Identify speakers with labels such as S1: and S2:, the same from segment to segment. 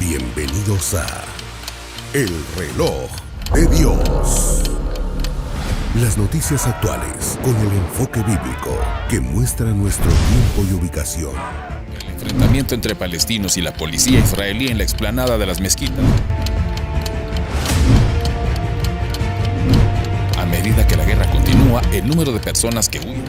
S1: Bienvenidos a El Reloj de Dios. Las noticias actuales con el enfoque bíblico que muestra nuestro tiempo y ubicación.
S2: El enfrentamiento entre palestinos y la policía israelí en la explanada de las mezquitas. A medida que la guerra continúa, el número de personas que huyen.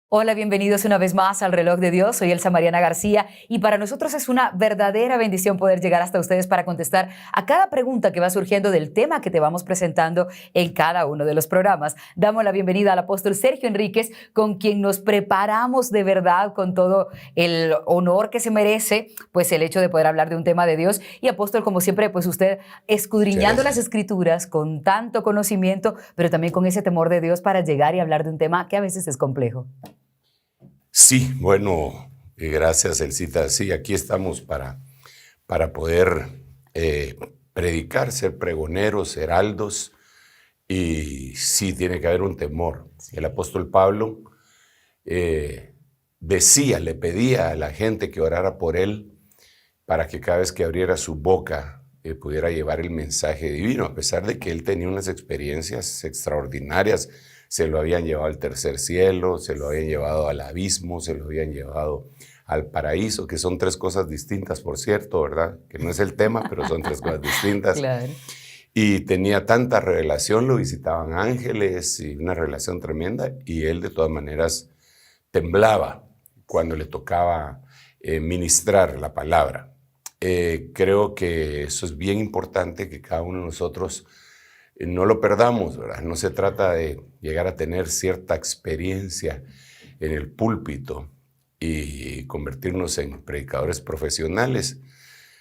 S3: Hola, bienvenidos una vez más al Reloj de Dios. Soy Elsa Mariana García y para nosotros es una verdadera bendición poder llegar hasta ustedes para contestar a cada pregunta que va surgiendo del tema que te vamos presentando en cada uno de los programas. Damos la bienvenida al apóstol Sergio Enríquez, con quien nos preparamos de verdad con todo el honor que se merece, pues el hecho de poder hablar de un tema de Dios. Y apóstol, como siempre, pues usted escudriñando las Escrituras con tanto conocimiento, pero también con ese temor de Dios para llegar y hablar de un tema que a veces es complejo.
S4: Sí, bueno, gracias, Elcita. Sí, aquí estamos para poder predicar, ser pregoneros, heraldos, y sí, tiene que haber un temor. El apóstol Pablo le pedía a la gente que orara por él para que cada vez que abriera su boca pudiera llevar el mensaje divino, a pesar de que él tenía unas experiencias extraordinarias. Se lo habían llevado al tercer cielo, se lo habían llevado al abismo, se lo habían llevado al paraíso, que son tres cosas distintas, por cierto, ¿verdad? Que no es el tema, pero son tres cosas distintas.
S3: Claro.
S4: Y tenía tanta revelación, lo visitaban ángeles y una revelación tremenda, y él de todas maneras temblaba cuando le tocaba ministrar la palabra. Creo que eso es bien importante, que cada uno de nosotros no lo perdamos, ¿verdad? No se trata de llegar a tener cierta experiencia en el púlpito y convertirnos en predicadores profesionales,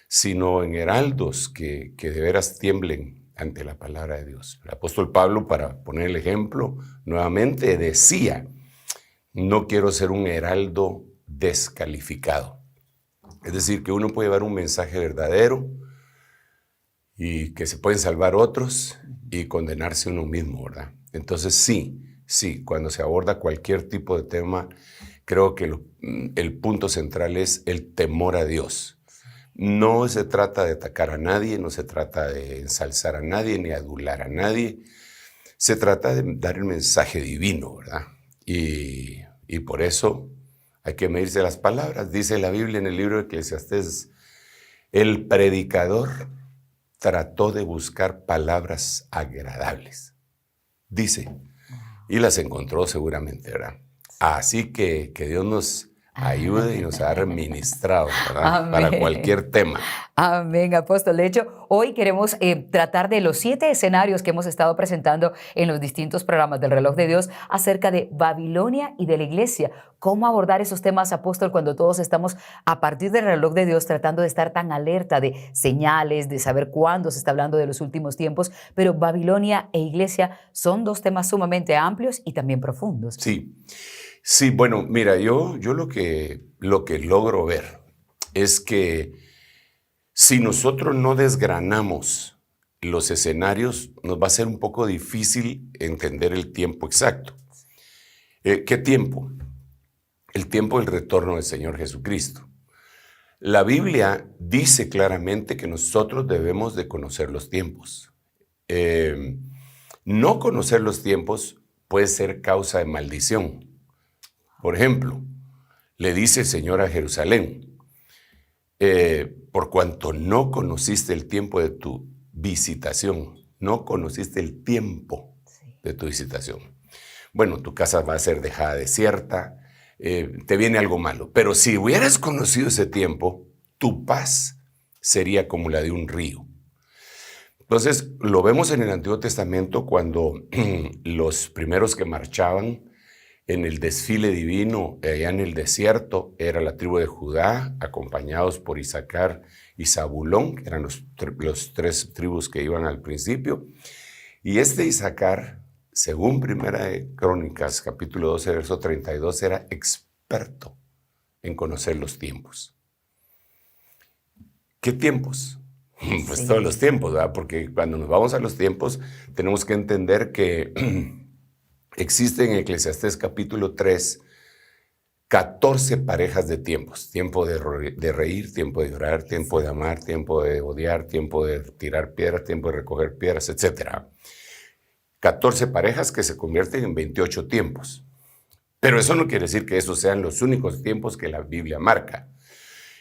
S4: sino en heraldos que de veras tiemblen ante la palabra de Dios. El apóstol Pablo, para poner el ejemplo, nuevamente decía: no quiero ser un heraldo descalificado. Es decir, que uno puede llevar un mensaje verdadero y que se pueden salvar otros y condenarse uno mismo, ¿verdad? Entonces sí, cuando se aborda cualquier tipo de tema, creo que el punto central es el temor a Dios. No se trata de atacar a nadie, no se trata de ensalzar a nadie, ni adular a nadie. Se trata de dar el mensaje divino, ¿verdad? Y por eso hay que medirse las palabras. Dice la Biblia en el libro de Eclesiastés: el predicador trató de buscar palabras agradables, dice, y las encontró seguramente, ¿verdad? Así que Dios nos ayude y nos haga ministrados, ¿verdad? Para cualquier tema.
S3: Amén, apóstol. De hecho, hoy queremos tratar de los 7 escenarios que hemos estado presentando en los distintos programas del Reloj de Dios acerca de Babilonia y de la iglesia. ¿Cómo abordar esos temas, apóstol, cuando todos estamos a partir del Reloj de Dios tratando de estar tan alerta de señales, de saber cuándo se está hablando de los últimos tiempos? Pero Babilonia e iglesia son dos temas sumamente amplios y también profundos.
S4: Sí, bueno, mira, yo lo que logro ver es que si nosotros no desgranamos los escenarios, nos va a ser un poco difícil entender el tiempo exacto. ¿Qué tiempo? El tiempo del retorno del Señor Jesucristo. La Biblia dice claramente que nosotros debemos de conocer los tiempos. No conocer los tiempos puede ser causa de maldición. Por ejemplo, le dice el Señor a Jerusalén: por cuanto no conociste el tiempo de tu visitación, no conociste el tiempo de tu visitación. Bueno, tu casa va a ser dejada desierta, te viene algo malo. Pero si hubieras conocido ese tiempo, tu paz sería como la de un río. Entonces, lo vemos en el Antiguo Testamento cuando los primeros que marchaban en el desfile divino allá en el desierto era la tribu de Judá, acompañados por Isaacar y Zabulón, que eran los 3 tribus que iban al principio. Y Isaacar, según Primera de Crónicas, capítulo 12, verso 32, era experto en conocer los tiempos. ¿Qué tiempos? Pues todos los tiempos, ¿verdad? Porque cuando nos vamos a los tiempos, tenemos que entender que existe en Eclesiastés capítulo 3 14 parejas de tiempos. Tiempo de reír, tiempo de llorar, tiempo de amar, tiempo de odiar, tiempo de tirar piedras, tiempo de recoger piedras, etc. 14 parejas que se convierten en 28 tiempos. Pero eso no quiere decir que esos sean los únicos tiempos que la Biblia marca.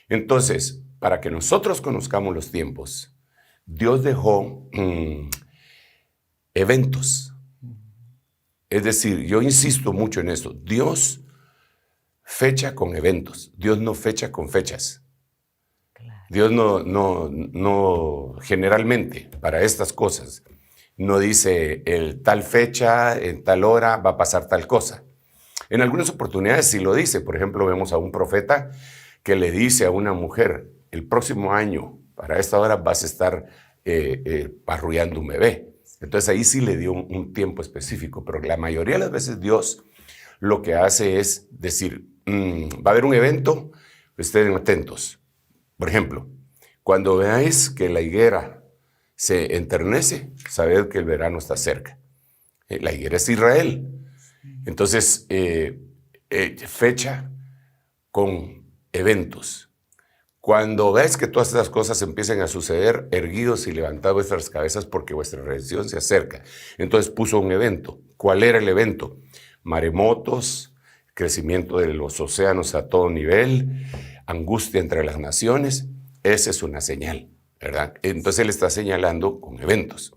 S4: Entonces, para que nosotros conozcamos los tiempos, Dios dejó eventos. Es decir, yo insisto mucho en esto. Dios fecha con eventos. Dios no fecha con fechas.
S3: Claro.
S4: Dios no generalmente para estas cosas no dice en tal fecha, en tal hora va a pasar tal cosa. En algunas oportunidades sí lo dice. Por ejemplo, vemos a un profeta que le dice a una mujer, el próximo año, para esta hora vas a estar parrullando un bebé. Entonces ahí sí le dio un tiempo específico, pero la mayoría de las veces Dios lo que hace es decir, va a haber un evento, estén atentos. Por ejemplo, cuando veáis que la higuera se enternece, sabed que el verano está cerca. La higuera es Israel. Entonces, fecha con eventos. Cuando veáis que todas estas cosas empiecen a suceder, erguidos y levantad vuestras cabezas porque vuestra redención se acerca. Entonces puso un evento. ¿Cuál era el evento? Maremotos, crecimiento de los océanos a todo nivel, angustia entre las naciones. Esa es una señal, ¿verdad? Entonces él está señalando con eventos.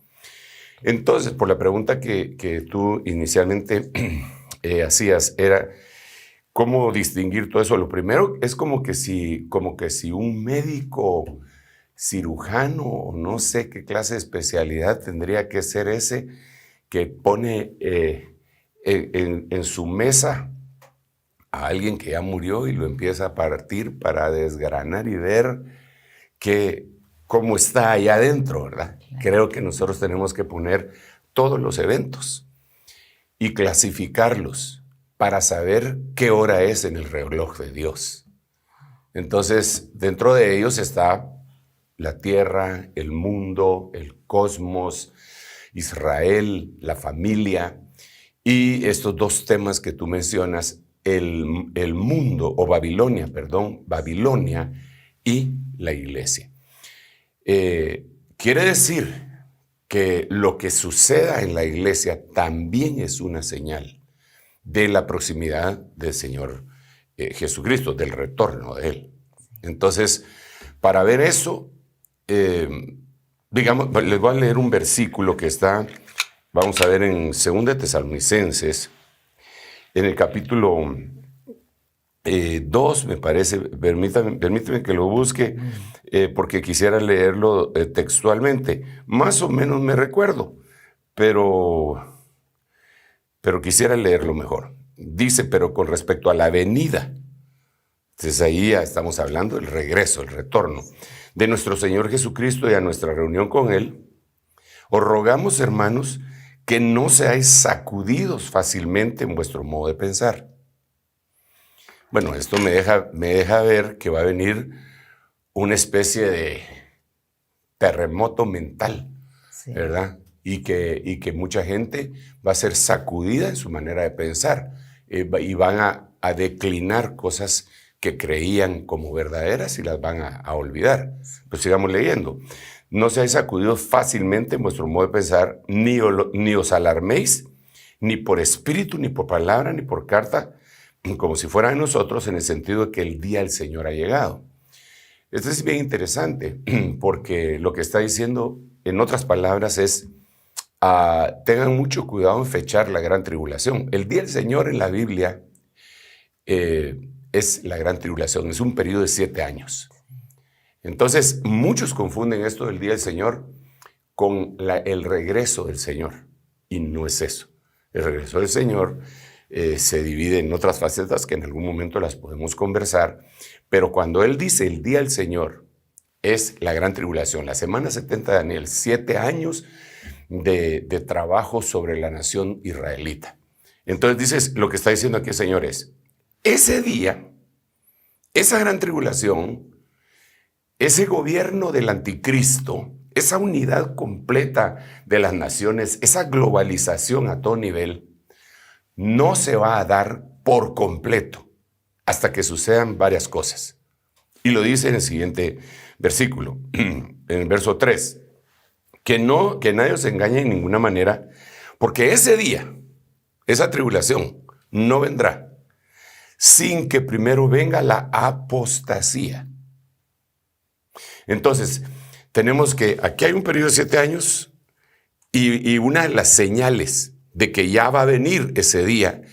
S4: Entonces, por la pregunta que tú inicialmente hacías, era ¿cómo distinguir todo eso? Lo primero es como que si un médico cirujano o no sé qué clase de especialidad tendría que ser ese que pone en su mesa a alguien que ya murió y lo empieza a partir para desgranar y ver cómo está allá adentro, ¿verdad? Creo que nosotros tenemos que poner todos los eventos y clasificarlos para saber qué hora es en el reloj de Dios. Entonces, dentro de ellos está la tierra, el mundo, el cosmos, Israel, la familia, y estos dos temas que tú mencionas, el mundo, o Babilonia, perdón, Babilonia y la iglesia. Quiere decir que lo que suceda en la iglesia también es una señal de la proximidad del Señor Jesucristo, del retorno de Él. Entonces, para ver eso, digamos, les voy a leer un versículo que está, vamos a ver en 2 Tesalonicenses, en el capítulo 2, me parece, permítame que lo busque, porque quisiera leerlo textualmente. Más o menos me recuerdo, pero quisiera leerlo mejor. Dice, pero con respecto a la venida, entonces ahí ya estamos hablando del regreso, el retorno de nuestro Señor Jesucristo y a nuestra reunión con Él, os rogamos, hermanos, que no seáis sacudidos fácilmente en vuestro modo de pensar. Bueno, esto me deja ver que va a venir una especie de terremoto mental, sí, ¿verdad? Y que mucha gente va a ser sacudida en su manera de pensar y van a declinar cosas que creían como verdaderas y las van a olvidar. Pues sigamos leyendo. No seáis sacudidos fácilmente en vuestro modo de pensar, ni os alarméis, ni por espíritu, ni por palabra, ni por carta, como si fuera de nosotros, en el sentido de que el día del Señor ha llegado. Esto es bien interesante, porque lo que está diciendo, en otras palabras, es tengan mucho cuidado en fechar la gran tribulación. El día del Señor en la Biblia es la gran tribulación, es un periodo de 7 años. Entonces, muchos confunden esto del día del Señor con el regreso del Señor, y no es eso. El regreso del Señor se divide en otras facetas que en algún momento las podemos conversar, pero cuando Él dice el día del Señor, es la gran tribulación, la semana 70 de Daniel, 7 años de trabajo sobre la nación israelita. Entonces dices, lo que está diciendo aquí el Señor es, ese día, esa gran tribulación, ese gobierno del anticristo, esa unidad completa de las naciones, esa globalización a todo nivel, no se va a dar por completo hasta que sucedan varias cosas. Y lo dice en el siguiente versículo, en el verso 3, que nadie os engañe en ninguna manera, porque ese día, esa tribulación, no vendrá sin que primero venga la apostasía. Entonces, tenemos que, aquí hay un periodo de 7 años y una de las señales de que ya va a venir ese día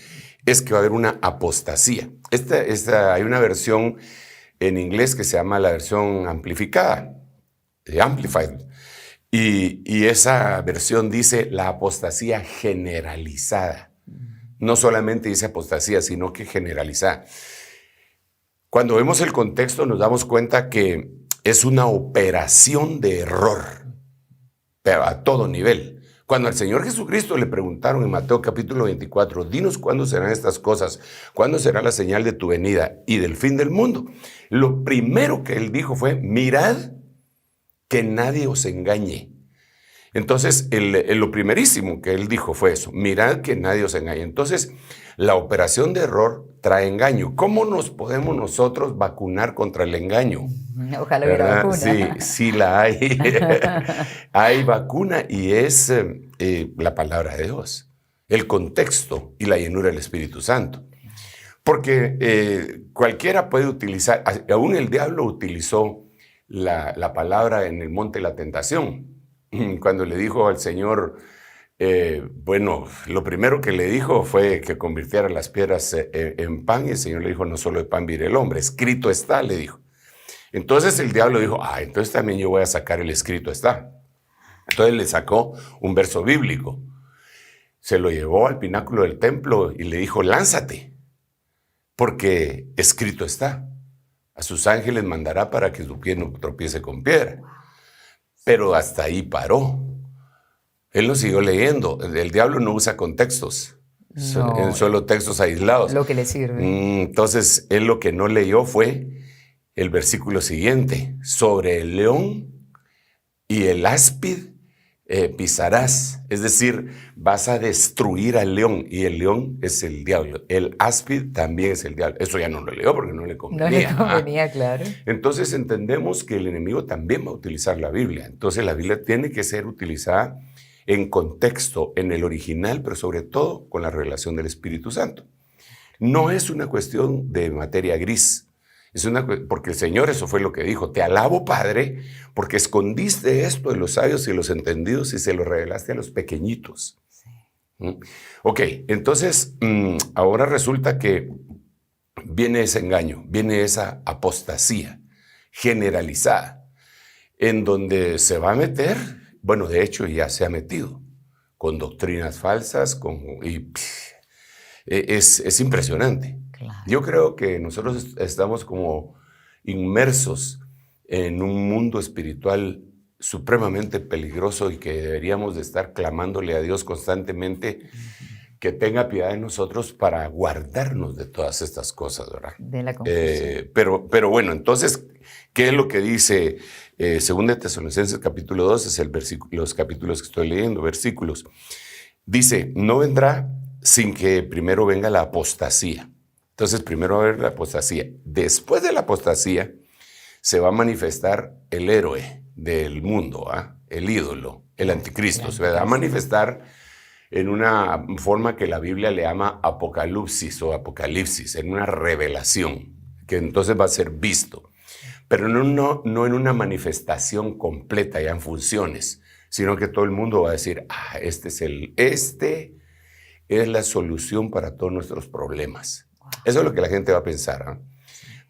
S4: es que va a haber una apostasía. Hay una versión en inglés que se llama la versión amplificada, Amplified, y esa versión dice la apostasía generalizada. No solamente dice apostasía, sino que generalizada. Cuando vemos el contexto nos damos cuenta que es una operación de error, pero a todo nivel. Cuando al Señor Jesucristo le preguntaron en Mateo capítulo 24, dinos cuándo serán estas cosas, cuándo será la señal de tu venida y del fin del mundo. Lo primero que él dijo fue, mirad que nadie os engañe. Entonces, lo primerísimo que él dijo fue eso, mirad que nadie os engañe. Entonces, la operación de error trae engaño. ¿Cómo nos podemos nosotros vacunar contra el engaño?
S3: Ojalá hubiera vacuna.
S4: Sí, sí la hay. Hay vacuna y es la palabra de Dios, el contexto y la llenura del Espíritu Santo. Porque cualquiera puede utilizar, aún el diablo utilizó la palabra en el monte de la tentación. Cuando le dijo al Señor, lo primero que le dijo fue que convirtiera las piedras en pan, y el Señor le dijo, no solo de pan vivirá el hombre, escrito está, le dijo. Entonces el diablo dijo, entonces también yo voy a sacar el escrito está. Entonces le sacó un verso bíblico, se lo llevó al pináculo del templo y le dijo, lánzate, porque escrito está. A sus ángeles mandará para que tu pie no tropiece con piedra. Pero hasta ahí paró. Él no siguió leyendo. El diablo no usa contextos, solo textos aislados.
S3: Lo que le sirve.
S4: Entonces, él lo que no leyó fue el versículo siguiente. Sobre el león y el áspid pisarás. Es decir, vas a destruir al león. Y el león es el diablo. El áspid también es el diablo. Eso ya no lo leyó porque no le convenía.
S3: No le convenía, claro.
S4: Entonces entendemos que el enemigo también va a utilizar la Biblia. Entonces la Biblia tiene que ser utilizada en contexto, en el original, pero sobre todo con la revelación del Espíritu Santo. No es una cuestión de materia gris. Porque el Señor eso fue lo que dijo. Te alabo, Padre, porque escondiste esto de los sabios y los entendidos y se lo revelaste a los pequeñitos. Sí. Ok, entonces ahora resulta que viene ese engaño, viene esa apostasía generalizada, en donde se va a meter, de hecho ya se ha metido, con doctrinas falsas, es impresionante. Claro. Yo creo que nosotros estamos como inmersos en un mundo espiritual supremamente peligroso y que deberíamos de estar clamándole a Dios constantemente que tenga piedad de nosotros para guardarnos de todas estas cosas, ¿verdad? De la confusión. Pero bueno, entonces, ¿qué es lo que dice 2 Tesalonicenses capítulo 2? Es los capítulos que estoy leyendo, versículos. Dice, no vendrá sin que primero venga la apostasía. Entonces, primero va a haber la apostasía. Después de la apostasía, se va a manifestar el héroe del mundo, el ídolo, el anticristo. Se va a manifestar en una forma que la Biblia le llama apocalipsis o apocalipsis, en una revelación, que entonces va a ser visto. Pero no en una manifestación completa, ya en funciones, sino que todo el mundo va a decir, este es la solución para todos nuestros problemas. Eso es lo que la gente va a pensar,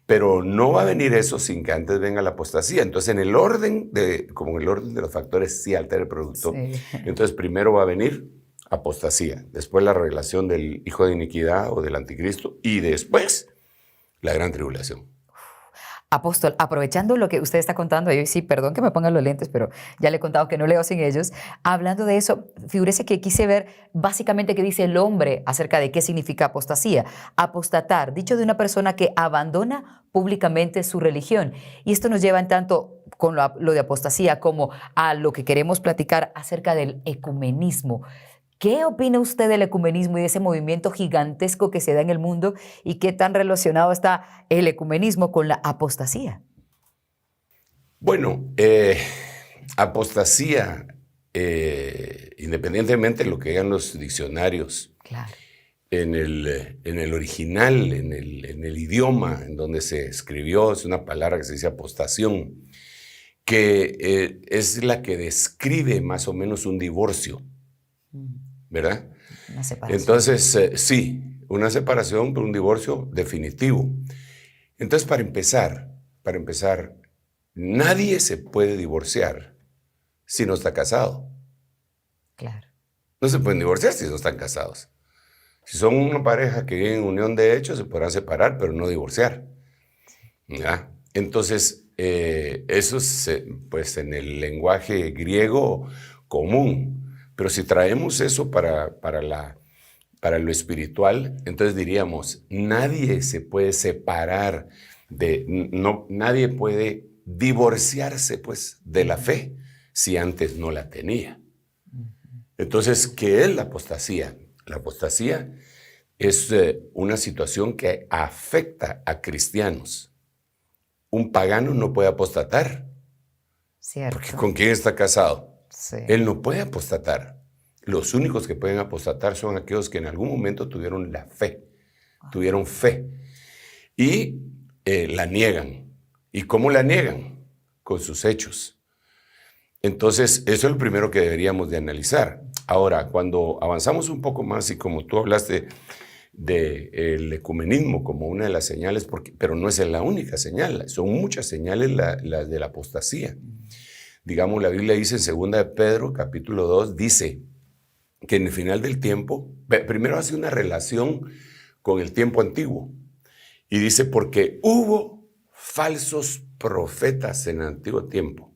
S4: Pero no va a venir eso sin que antes venga la apostasía. Entonces, como el orden de los factores sí altera el producto, entonces primero va a venir apostasía, después la revelación del hijo de iniquidad o del anticristo y después la gran tribulación.
S3: Apóstol, aprovechando lo que usted está contando, yo sí, perdón que me pongan los lentes, pero ya le he contado que no leo sin ellos. Hablando de eso, figúrese que quise ver básicamente qué dice el hombre acerca de qué significa apostasía. Apostatar, dicho de una persona que abandona públicamente su religión. Y esto nos lleva en tanto con lo de apostasía como a lo que queremos platicar acerca del ecumenismo. ¿Qué opina usted del ecumenismo y de ese movimiento gigantesco que se da en el mundo y qué tan relacionado está el ecumenismo con la apostasía?
S4: Bueno, apostasía, independientemente de lo que digan los diccionarios,
S3: Claro.
S4: en el original, en el idioma en donde se escribió, es una palabra que se dice apostación, que es la que describe más o menos un divorcio, ¿verdad?
S3: Una separación.
S4: Entonces, sí, una separación por un divorcio definitivo. Entonces, para empezar, nadie se puede divorciar si no está casado.
S3: Claro.
S4: No se pueden divorciar si no están casados. Si son una pareja que vive en unión de hecho, se podrán separar, pero no divorciar. ¿Ya? Entonces, eso es pues, en el lenguaje griego común. Pero si traemos eso para lo espiritual, entonces diríamos, nadie se puede separar nadie puede divorciarse pues, de la fe si antes no la tenía. Entonces, ¿qué es la apostasía? La apostasía es una situación que afecta a cristianos. Un pagano no puede apostatar.
S3: Cierto.
S4: Porque ¿con quién está casado?
S3: Sí.
S4: Él no puede apostatar. Los únicos que pueden apostatar son aquellos que en algún momento tuvieron la fe. Tuvieron fe. Y la niegan. ¿Y cómo la niegan? Con sus hechos. Entonces, eso es lo primero que deberíamos de analizar. Ahora, cuando avanzamos un poco más y como tú hablaste del ecumenismo como una de las señales, pero no es la única señal, son muchas señales las de la apostasía. Digamos, la Biblia dice en 2 de Pedro, capítulo 2, dice que en el final del tiempo, primero hace una relación con el tiempo antiguo, y dice, porque hubo falsos profetas en el antiguo tiempo,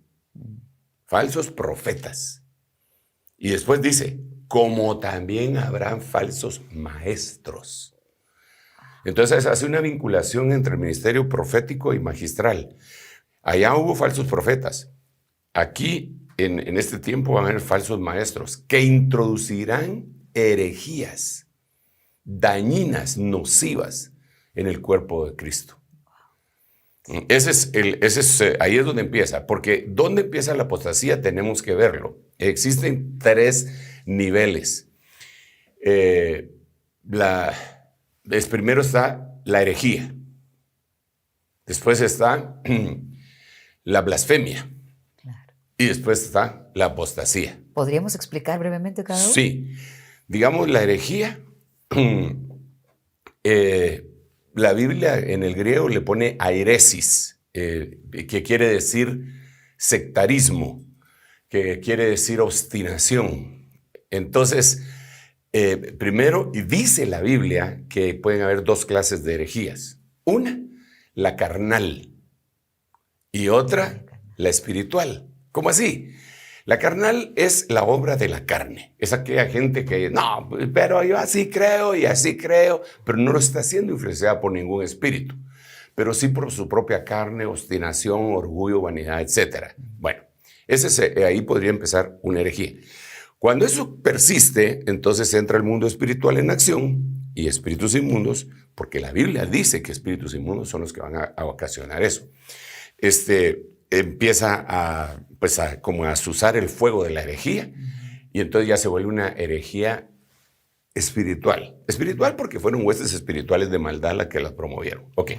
S4: falsos profetas. Y después dice, como también habrán falsos maestros. Entonces hace una vinculación entre el ministerio profético y magistral. Allá hubo falsos profetas. Aquí, en este tiempo, van a haber falsos maestros que introducirán herejías dañinas, nocivas en el cuerpo de Cristo. Ahí es donde empieza, porque ¿dónde empieza la apostasía? Tenemos que verlo. Existen 3 niveles. Primero está la herejía, después está la blasfemia,
S3: Claro.
S4: y después está la apostasía.
S3: ¿Podríamos explicar brevemente cada uno?
S4: Sí, digamos la herejía, la Biblia en el griego le pone airesis, que quiere decir sectarismo, que quiere decir obstinación. Entonces, primero, y dice la Biblia que pueden haber 2 clases de herejías. Una, la carnal, y otra, la espiritual. ¿Cómo así? La carnal es la obra de la carne. Es aquella gente que, no, pero yo así creo y así creo, pero no lo está siendo influenciada por ningún espíritu, pero sí por su propia carne, obstinación, orgullo, vanidad, etc. Bueno, ahí podría empezar una herejía. Cuando eso persiste, entonces entra el mundo espiritual en acción y espíritus inmundos, porque la Biblia dice que espíritus inmundos son los que van a ocasionar eso. Empieza a azuzar el fuego de la herejía y entonces ya se vuelve una herejía espiritual. Espiritual porque fueron huestes espirituales de maldad las que las promovieron. Ok.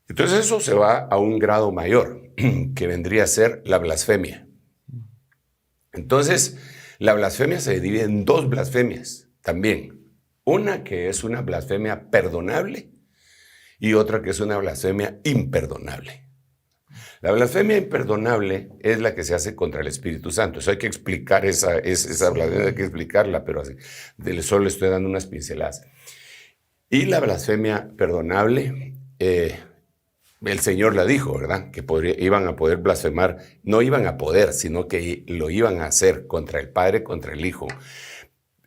S4: Entonces eso se va a un grado mayor, que vendría a ser la blasfemia. Entonces, la blasfemia se divide en 2 blasfemias también. Una que es una blasfemia perdonable y otra que es una blasfemia imperdonable. La blasfemia imperdonable es la que se hace contra el Espíritu Santo. Eso hay que explicar esa blasfemia, hay que explicarla, pero así, solo le estoy dando unas pinceladas. Y la blasfemia perdonable, el Señor la dijo, ¿verdad? Que iban a poder blasfemar, no iban a poder, sino que lo iban a hacer contra el Padre, contra el Hijo,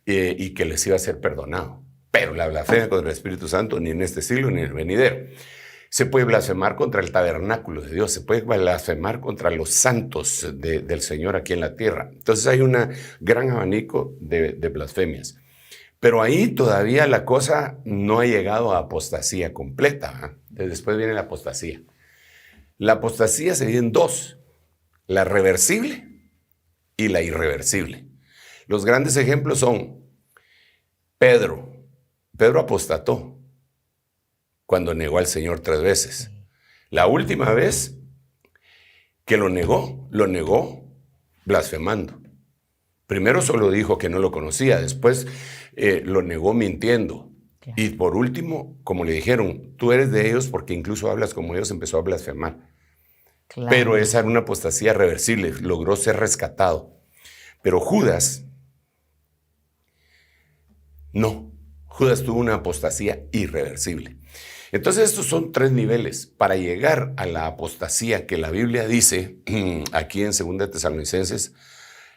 S4: y que les iba a ser perdonado. Pero la blasfemia contra el Espíritu Santo, ni en este siglo ni en el venidero. Se puede blasfemar contra el tabernáculo de Dios, se puede blasfemar contra los santos del Señor aquí en la tierra. Entonces hay un gran abanico de blasfemias. Pero ahí todavía la cosa no ha llegado a apostasía completa, ¿eh? Después viene la apostasía. La apostasía se divide en dos, la reversible y la irreversible. Los grandes ejemplos son Pedro. Pedro apostató cuando negó al Señor 3 veces. La última vez que lo negó blasfemando. Primero solo dijo que no lo conocía, después lo negó mintiendo. Claro. Y por último, como le dijeron, tú eres de ellos porque incluso hablas como ellos, empezó a blasfemar. Claro. Pero esa era una apostasía reversible, logró ser rescatado. Pero Judas, no. Judas tuvo una apostasía irreversible. Entonces estos son 3 niveles para llegar a la apostasía que la Biblia dice aquí en 2 Tesalonicenses.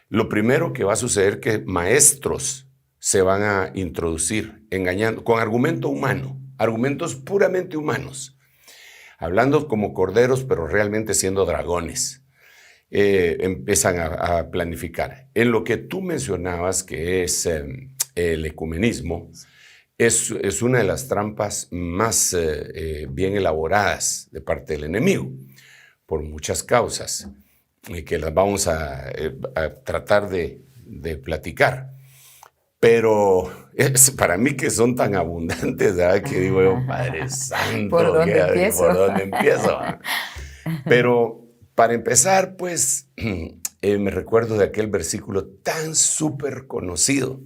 S4: Lo primero que va a suceder es que maestros se van a introducir engañando con argumento humano, argumentos puramente humanos, hablando como corderos pero realmente siendo dragones. Empiezan a planificar. En lo que tú mencionabas que es el ecumenismo, es una de las trampas más bien elaboradas de parte del enemigo, por muchas causas, que las vamos a tratar de platicar. Pero para mí que son tan abundantes, ¿verdad? Que digo yo, Padre Santo,
S3: ¿por dónde empiezo?
S4: ¿Por dónde empiezo? Pero para empezar, pues, me recuerdo de aquel versículo tan súper conocido.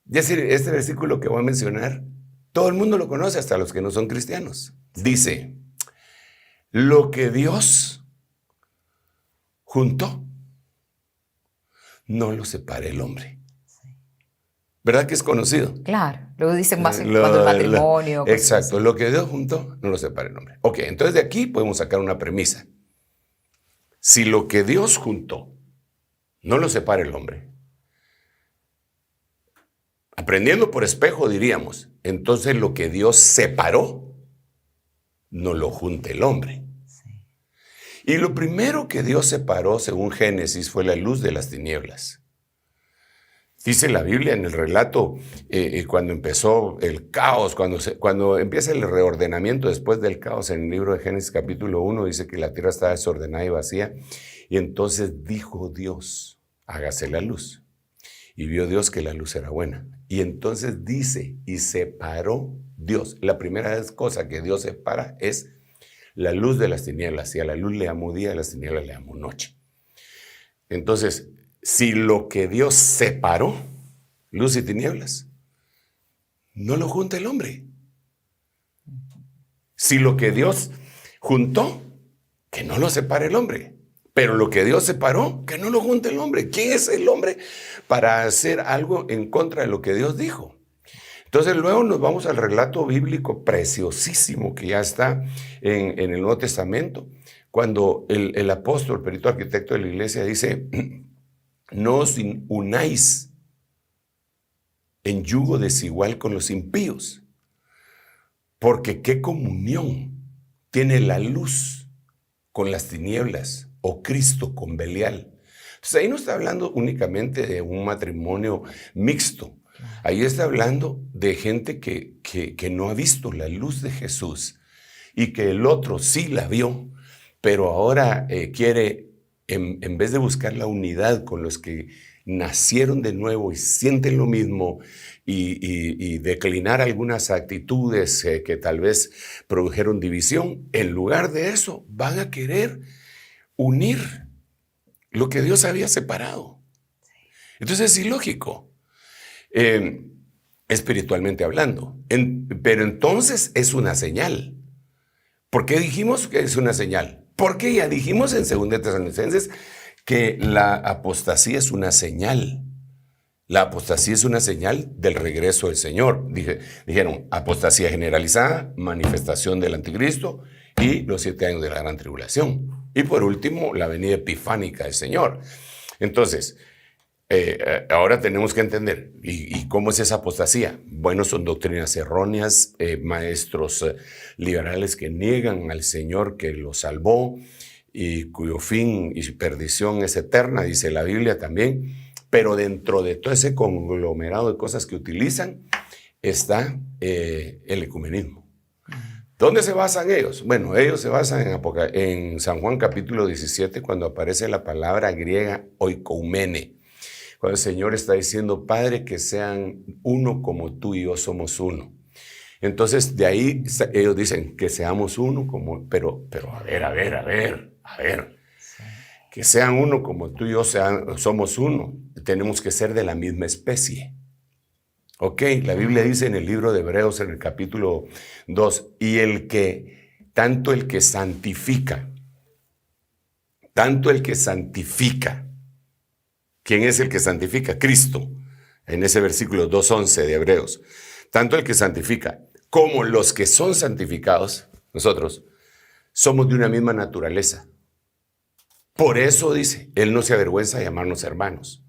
S4: Es decir, este versículo que voy a mencionar, todo el mundo lo conoce, hasta los que no son cristianos. Dice, lo que Dios juntó, no lo separe el hombre. ¿Verdad que es conocido?
S3: Claro, lo dicen más cuando el matrimonio.
S4: Exacto, lo que Dios juntó, no lo separe el hombre. Ok, entonces de aquí podemos sacar una premisa. Si lo que Dios juntó, no lo separe el hombre, aprendiendo por espejo diríamos, entonces lo que Dios separó, no lo junte el hombre. Sí. Y lo primero que Dios separó, según Génesis, fue la luz de las tinieblas. Dice la Biblia en el relato, cuando empezó el caos, cuando empieza el reordenamiento después del caos, en el libro de Génesis capítulo 1, dice que la tierra estaba desordenada y vacía, y entonces dijo Dios, hágase la luz. Y vio Dios que la luz era buena. Y entonces dice, y separó Dios. La primera cosa que Dios separa es la luz de las tinieblas. Y a la luz le llamó día, a las tinieblas le llamó noche. Entonces, si lo que Dios separó, luz y tinieblas, no lo junta el hombre. Si lo que Dios juntó, que no lo separe el hombre. Pero lo que Dios separó, que no lo junte el hombre. ¿Quién es el hombre para hacer algo en contra de lo que Dios dijo? Entonces luego nos vamos al relato bíblico preciosísimo que ya está en el Nuevo Testamento, cuando el apóstol, el perito arquitecto de la iglesia dice, no os unáis en yugo desigual con los impíos, porque qué comunión tiene la luz con las tinieblas, o Cristo con Belial. Entonces ahí no está hablando únicamente de un matrimonio mixto, ahí está hablando de gente que no ha visto la luz de Jesús y que el otro sí la vio, pero ahora quiere, en vez de buscar la unidad con los que nacieron de nuevo y sienten lo mismo y declinar algunas actitudes que tal vez produjeron división, en lugar de eso van a querer unir lo que Dios había separado. Entonces es ilógico, espiritualmente hablando. Pero entonces es una señal. ¿Por qué dijimos que es una señal? Porque ya dijimos en 2 Tesalonicenses que la apostasía es una señal. La apostasía es una señal del regreso del Señor. Dijeron apostasía generalizada, manifestación del anticristo y los 7 años de la gran tribulación. Y por último, la venida epifánica del Señor. Entonces, ahora tenemos que entender, ¿y cómo es esa apostasía? Bueno, son doctrinas erróneas, maestros liberales que niegan al Señor que los salvó y cuyo fin y perdición es eterna, dice la Biblia también, pero dentro de todo ese conglomerado de cosas que utilizan está el ecumenismo. ¿Dónde se basan ellos? Bueno, ellos se basan en San Juan capítulo 17, cuando aparece la palabra griega oikoumene, cuando el Señor está diciendo, Padre, que sean uno como tú y yo somos uno. Entonces, de ahí ellos dicen que seamos uno, pero a ver. Que sean uno como tú y yo somos uno. Tenemos que ser de la misma especie. Ok, la Biblia dice en el libro de Hebreos, en el capítulo 2, y tanto el que santifica, ¿quién es el que santifica? Cristo, en ese versículo 2:11 de Hebreos. Tanto el que santifica como los que son santificados, nosotros, somos de una misma naturaleza. Por eso dice, Él no se avergüenza de llamarnos hermanos.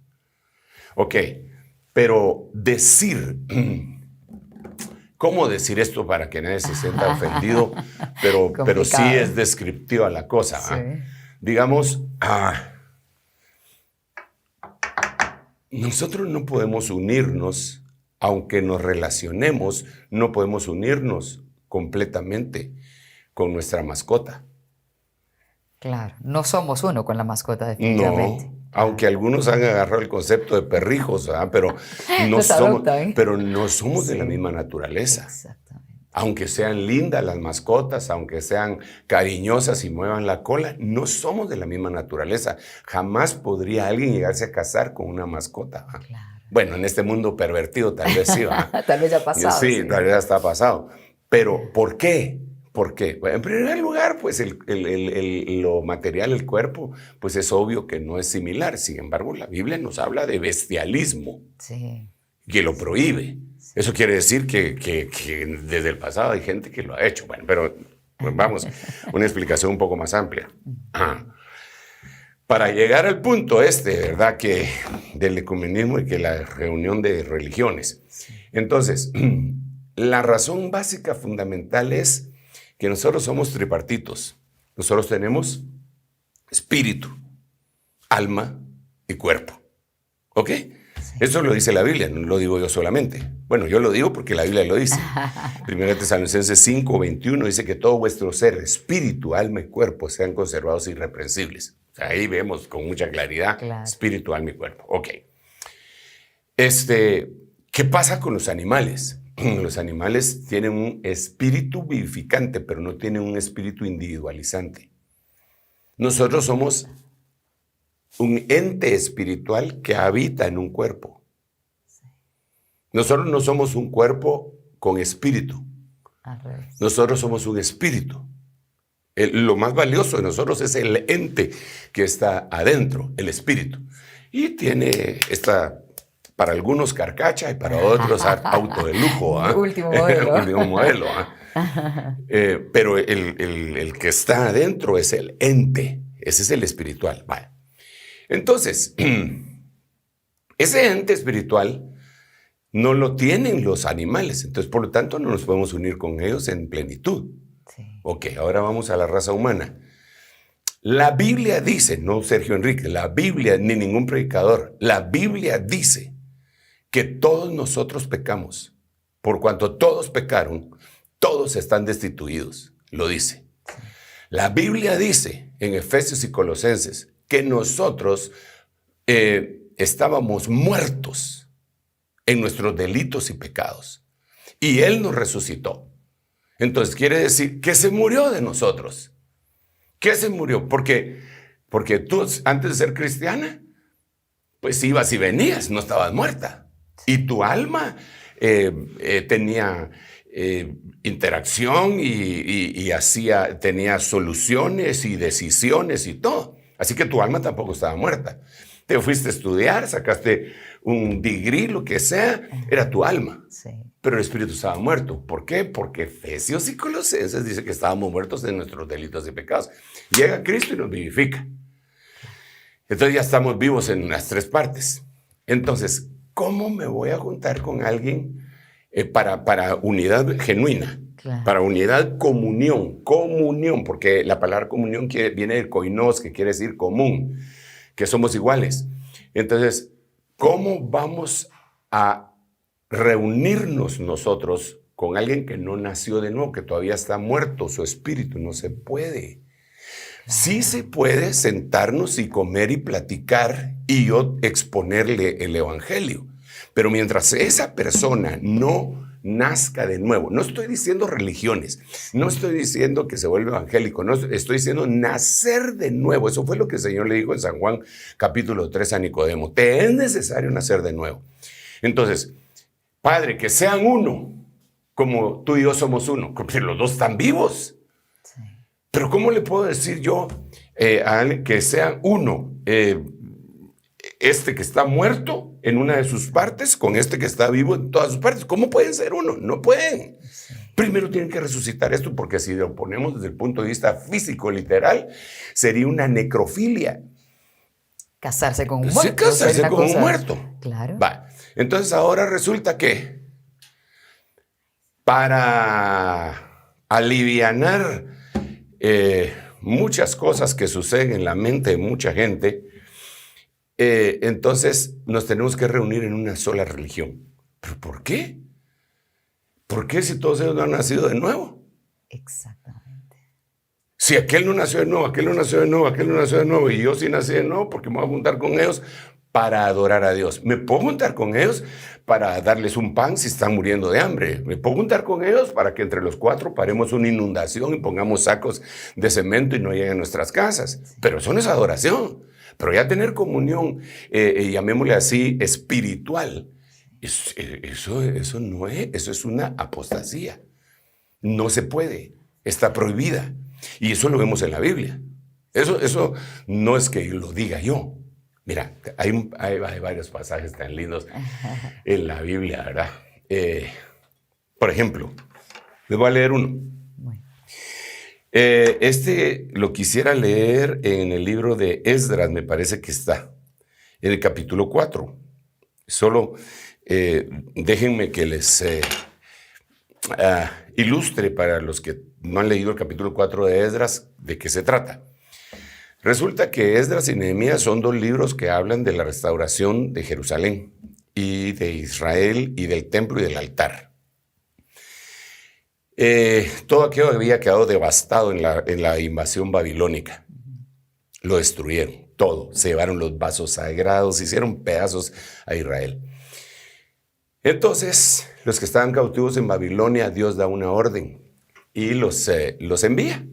S4: Ok, pero ¿cómo decir esto para que nadie se sienta ofendido? Pero sí es descriptiva la cosa. Sí. Digamos, nosotros no podemos unirnos, aunque nos relacionemos, no podemos unirnos completamente con nuestra mascota.
S3: Claro, no somos uno con la mascota, definitivamente.
S4: No, aunque algunos han agarrado el concepto de perrijos, ¿verdad? Pero no somos de la misma naturaleza.
S3: Exactamente.
S4: Aunque sean lindas las mascotas, aunque sean cariñosas y muevan la cola, no somos de la misma naturaleza. Jamás podría alguien llegarse a casar con una mascota.
S3: Claro.
S4: Bueno, en este mundo pervertido tal vez sí, ¿verdad?
S3: Tal vez ya ha pasado.
S4: Sí, tal vez ya está pasado. Pero, ¿por qué? ¿Por qué? Bueno, en primer lugar, pues lo material, el cuerpo, pues es obvio que no es similar. Sin embargo, la Biblia nos habla de bestialismo,
S3: sí,
S4: que lo prohíbe. Sí. Eso quiere decir que desde el pasado hay gente que lo ha hecho. Bueno, pero vamos, una explicación un poco más amplia. Para llegar al punto ¿verdad? Que del ecumenismo y que la reunión de religiones. Entonces, la razón básica fundamental es que nosotros somos tripartitos. Nosotros tenemos espíritu, alma y cuerpo. ¿Ok? Sí. Eso lo dice la Biblia, no lo digo yo solamente. Bueno, yo lo digo porque la Biblia lo dice. 1 Tesalonicenses 5:21 dice que todo vuestro ser, espíritu, alma y cuerpo sean conservados irreprensibles. O sea, ahí vemos con mucha claridad, claro. Espíritu, alma y cuerpo. Ok. ¿Qué pasa con los animales? Los animales tienen un espíritu vivificante, pero no tienen un espíritu individualizante. Nosotros somos un ente espiritual que habita en un cuerpo. Nosotros no somos un cuerpo con espíritu. Nosotros somos un espíritu. Lo más valioso de nosotros es el ente que está adentro, el espíritu. Y tiene para algunos carcacha y para otros auto de lujo.
S3: Último modelo.
S4: Último modelo. Pero el que está adentro es el ente. Ese es el espiritual. Vale. Entonces, ese ente espiritual no lo tienen los animales. Entonces, por lo tanto, no nos podemos unir con ellos en plenitud. Sí. Ok, ahora vamos a la raza humana. La Biblia dice, no Sergio Enrique, la Biblia, ni ningún predicador, la Biblia dice que todos nosotros pecamos. Por cuanto todos pecaron, todos están destituidos, lo dice. La Biblia dice en Efesios y Colosenses que nosotros estábamos muertos en nuestros delitos y pecados. Y Él nos resucitó. Entonces quiere decir que se murió de nosotros. ¿Qué se murió? Porque tú antes de ser cristiana, pues ibas y venías, no estabas muerta. Y tu alma tenía interacción y tenía soluciones y decisiones y todo. Así que tu alma tampoco estaba muerta. Te fuiste a estudiar, sacaste un degree, lo que sea, era tu alma. Sí. Pero el espíritu estaba muerto. ¿Por qué? Porque Efesios y Colosenses dice que estábamos muertos en nuestros delitos y pecados. Llega Cristo y nos vivifica. Entonces ya estamos vivos en las tres partes. Entonces, ¿cómo me voy a juntar con alguien para unidad genuina?
S3: Claro.
S4: Para unidad, comunión, porque la palabra comunión viene del koinos, que quiere decir común, que somos iguales. Entonces, ¿cómo vamos a reunirnos nosotros con alguien que no nació de nuevo, que todavía está muerto, su espíritu? No se puede. Sí se puede sentarnos y comer y platicar y yo exponerle el evangelio, pero mientras esa persona no nazca de nuevo, no estoy diciendo religiones, no estoy diciendo que se vuelva evangélico, no estoy diciendo nacer de nuevo. Eso fue lo que el Señor le dijo en San Juan capítulo 3 a Nicodemo: te es necesario nacer de nuevo. Entonces, Padre, que sean uno, como tú y yo somos uno, porque los dos están vivos. Sí. Pero ¿cómo le puedo decir yo a alguien que sean uno? Este que está muerto en una de sus partes con este que está vivo en todas sus partes. ¿Cómo pueden ser uno? No pueden. Sí. Primero tienen que resucitar esto, porque si lo ponemos desde el punto de vista físico, literal, sería una necrofilia.
S3: Casarse con un muerto.
S4: Sí, casarse con un muerto.
S3: Claro.
S4: Va. Entonces ahora resulta que para alivianar muchas cosas que suceden en la mente de mucha gente, entonces nos tenemos que reunir en una sola religión. ¿Pero por qué? ¿Por qué si todos ellos no han nacido de nuevo?
S3: Exactamente.
S4: Si aquel no nació de nuevo, aquel no nació de nuevo, aquel no nació de nuevo, y yo sí nací de nuevo, porque me voy a juntar con ellos para adorar a Dios. Me puedo juntar con ellos para darles un pan si están muriendo de hambre. Me puedo juntar con ellos para que entre los cuatro paremos una inundación y pongamos sacos de cemento y no lleguen a nuestras casas. Sí. Pero eso no es adoración. Pero ya tener comunión, llamémosle así, espiritual, eso no es, eso es una apostasía. No se puede, está prohibida. Y eso lo vemos en la Biblia. Eso no es que lo diga yo. Mira, hay varios pasajes tan lindos en la Biblia, ¿verdad? Por ejemplo, les voy a leer uno. Lo quisiera leer en el libro de Esdras, me parece que está, en el capítulo 4. Solo déjenme que les ilustre para los que no han leído el capítulo 4 de Esdras de qué se trata. Resulta que Esdras y Nehemías son dos libros que hablan de la restauración de Jerusalén y de Israel y del templo y del altar. Todo aquello había quedado devastado en la invasión babilónica. Lo destruyeron, todo. Se llevaron los vasos sagrados, hicieron pedazos a Israel. Entonces, los que estaban cautivos en Babilonia, Dios da una orden y los envía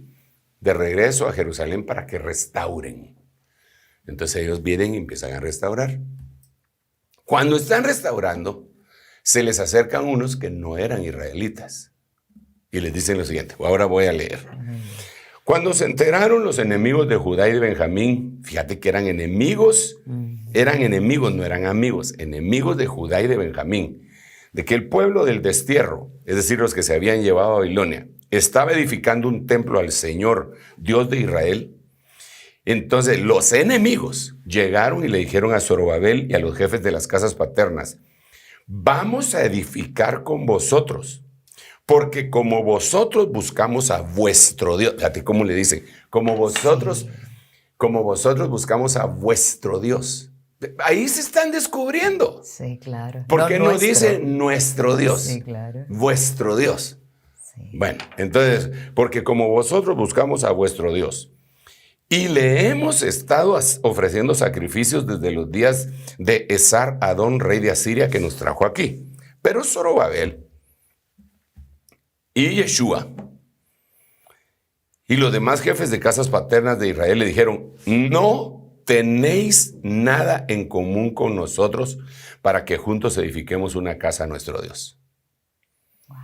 S4: de regreso a Jerusalén para que restauren. Entonces ellos vienen y empiezan a restaurar. Cuando están restaurando, se les acercan unos que no eran israelitas. Y les dicen lo siguiente, ahora voy a leer. Cuando se enteraron los enemigos de Judá y de Benjamín, fíjate que eran enemigos, no eran amigos, enemigos de Judá y de Benjamín, de que el pueblo del destierro, es decir, los que se habían llevado a Babilonia, estaba edificando un templo al Señor, Dios de Israel. Entonces los enemigos llegaron y le dijeron a Zorobabel y a los jefes de las casas paternas, vamos a edificar con vosotros, porque como vosotros buscamos a vuestro Dios, fíjate cómo le dicen, como vosotros buscamos a vuestro Dios. Ahí se están descubriendo. Sí, claro. Porque no dice nuestro Dios, sí, claro. Vuestro Dios. Sí. Bueno, entonces, porque como vosotros buscamos a vuestro Dios y le hemos estado ofreciendo sacrificios desde los días de Esar-Adón, rey de Asiria, que nos trajo aquí. Pero Zorobabel y Yeshua y los demás jefes de casas paternas de Israel le dijeron, no tenéis nada en común con nosotros para que juntos edifiquemos una casa a nuestro Dios. Wow.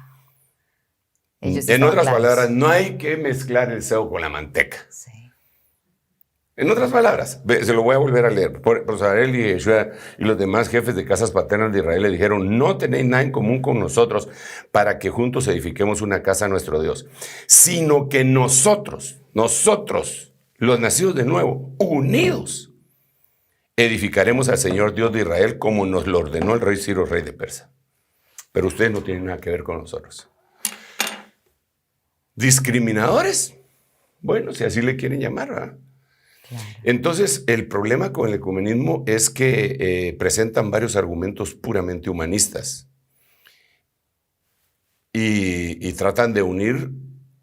S4: En otras palabras, no hay que mezclar el cebo con la manteca. Sí. En otras palabras, se lo voy a volver a leer. Zorobabel y Yeshua y los demás jefes de casas paternas de Israel le dijeron, no tenéis nada en común con nosotros para que juntos edifiquemos una casa a nuestro Dios, sino que nosotros, los nacidos de nuevo, unidos edificaremos al Señor Dios de Israel como nos lo ordenó el rey Ciro, rey de Persia. Pero ustedes no tienen nada que ver con nosotros. ¿Discriminadores? Bueno, si así le quieren llamar, ¿verdad? Claro. Entonces, el problema con el ecumenismo es que presentan varios argumentos puramente humanistas y tratan de unir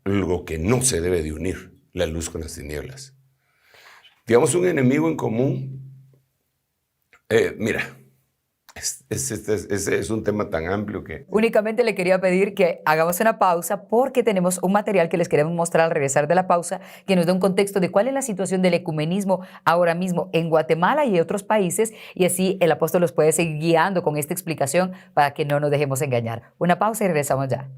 S4: lo que no se debe de unir, la luz con las tinieblas. Digamos, un enemigo en común. Mira, es un tema tan amplio que...
S3: Únicamente le quería pedir que hagamos una pausa porque tenemos un material que les queremos mostrar al regresar de la pausa que nos da un contexto de cuál es la situación del ecumenismo ahora mismo en Guatemala y otros países, y así el apóstol los puede seguir guiando con esta explicación para que no nos dejemos engañar. Una pausa y regresamos ya.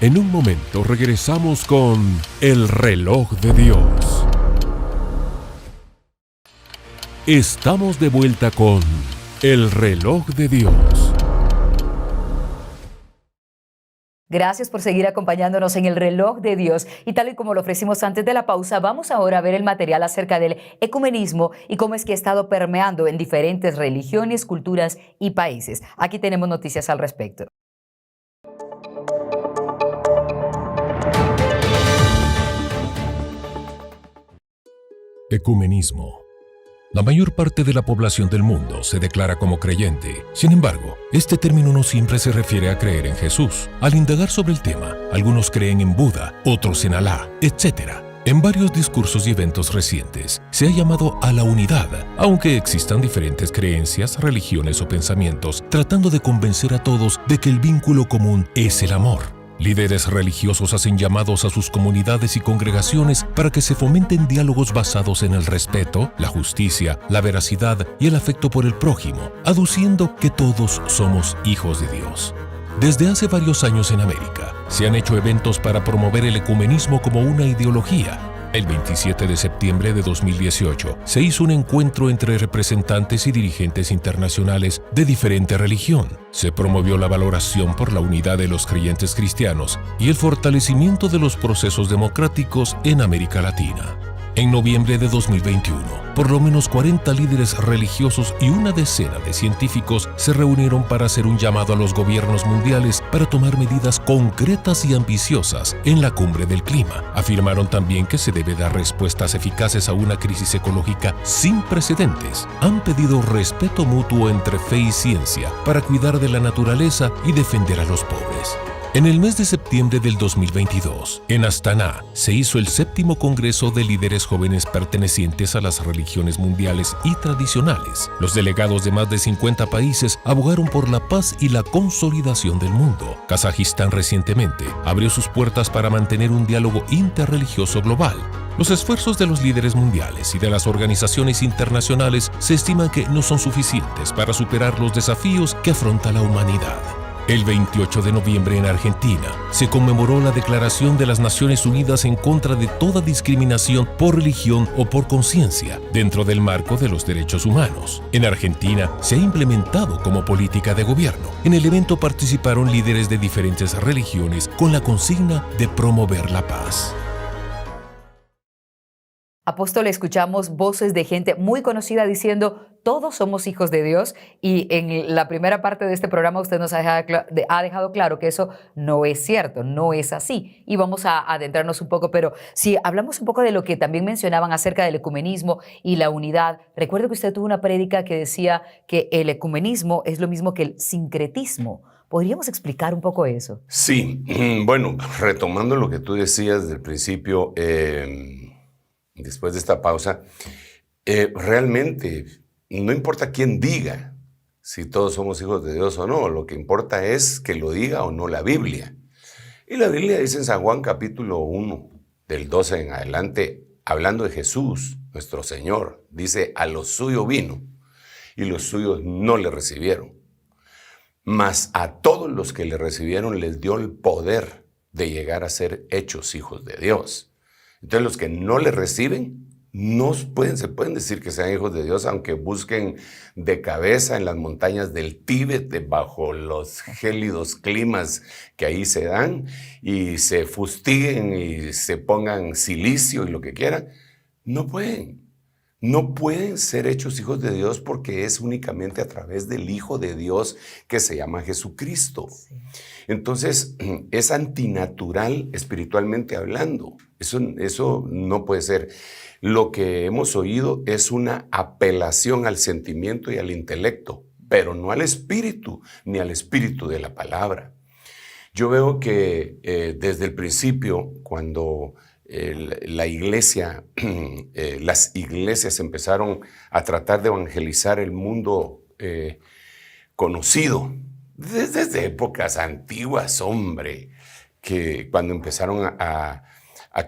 S1: En un momento regresamos con El Reloj de Dios. Estamos de vuelta con El Reloj de Dios.
S3: Gracias por seguir acompañándonos en El Reloj de Dios. Y tal y como lo ofrecimos antes de la pausa, vamos ahora a ver el material acerca del ecumenismo y cómo es que ha estado permeando en diferentes religiones, culturas y países. Aquí tenemos noticias al respecto.
S5: Ecumenismo. La mayor parte de la población del mundo se declara como creyente. Sin embargo, este término no siempre se refiere a creer en Jesús. Al indagar sobre el tema, algunos creen en Buda, otros en Alá, etc. En varios discursos y eventos recientes, se ha llamado a la unidad, aunque existan diferentes creencias, religiones o pensamientos, tratando de convencer a todos de que el vínculo común es el amor. Líderes religiosos hacen llamados a sus comunidades y congregaciones para que se fomenten diálogos basados en el respeto, la justicia, la veracidad y el afecto por el prójimo, aduciendo que todos somos hijos de Dios. Desde hace varios años en América, se han hecho eventos para promover el ecumenismo como una ideología. El 27 de septiembre de 2018 se hizo un encuentro entre representantes y dirigentes internacionales de diferente religión. Se promovió la valoración por la unidad de los creyentes cristianos y el fortalecimiento de los procesos democráticos en América Latina. En noviembre de 2021, por lo menos 40 líderes religiosos y una decena de científicos se reunieron para hacer un llamado a los gobiernos mundiales para tomar medidas concretas y ambiciosas en la cumbre del clima. Afirmaron también que se debe dar respuestas eficaces a una crisis ecológica sin precedentes. Han pedido respeto mutuo entre fe y ciencia para cuidar de la naturaleza y defender a los pobres. En el mes de septiembre del 2022, en Astana, se hizo el 7º Congreso de Líderes Jóvenes pertenecientes a las religiones mundiales y tradicionales. Los delegados de más de 50 países abogaron por la paz y la consolidación del mundo. Kazajistán recientemente abrió sus puertas para mantener un diálogo interreligioso global. Los esfuerzos de los líderes mundiales y de las organizaciones internacionales se estiman que no son suficientes para superar los desafíos que afronta la humanidad. El 28 de noviembre en Argentina se conmemoró la Declaración de las Naciones Unidas en contra de toda discriminación por religión o por conciencia dentro del marco de los derechos humanos. En Argentina se ha implementado como política de gobierno. En el evento participaron líderes de diferentes religiones con la consigna de promover la paz.
S3: Apóstol, escuchamos voces de gente muy conocida diciendo todos somos hijos de Dios, y en la primera parte de este programa usted nos ha dejado claro que eso no es cierto, no es así, y vamos a adentrarnos un poco, pero si hablamos un poco de lo que también mencionaban acerca del ecumenismo y la unidad. Recuerdo que usted tuvo una prédica que decía que el ecumenismo es lo mismo que el sincretismo. ¿Podríamos explicar un poco eso?
S4: Sí, bueno, retomando lo que tú decías del principio, después de esta pausa, realmente no importa quién diga si todos somos hijos de Dios o no, lo que importa es que lo diga o no la Biblia. Y la Biblia dice en San Juan capítulo 1, del 12 en adelante, hablando de Jesús, nuestro Señor, dice: a los suyos vino y los suyos no le recibieron. Mas a todos los que le recibieron les dio el poder de llegar a ser hechos hijos de Dios. Entonces los que no le reciben se pueden decir que sean hijos de Dios, aunque busquen de cabeza en las montañas del Tíbet, bajo los gélidos climas que ahí se dan, y se fustiguen y se pongan silicio y lo que quieran. No pueden, no pueden ser hechos hijos de Dios porque es únicamente a través del Hijo de Dios que se llama Jesucristo.
S3: Sí.
S4: Entonces, es antinatural espiritualmente hablando. Eso no puede ser. Lo que hemos oído es una apelación al sentimiento y al intelecto, pero no al espíritu, ni al espíritu de la palabra. Yo veo que desde el principio, cuando la iglesia, las iglesias empezaron a tratar de evangelizar el mundo conocido, desde épocas antiguas, hombre, que cuando empezaron a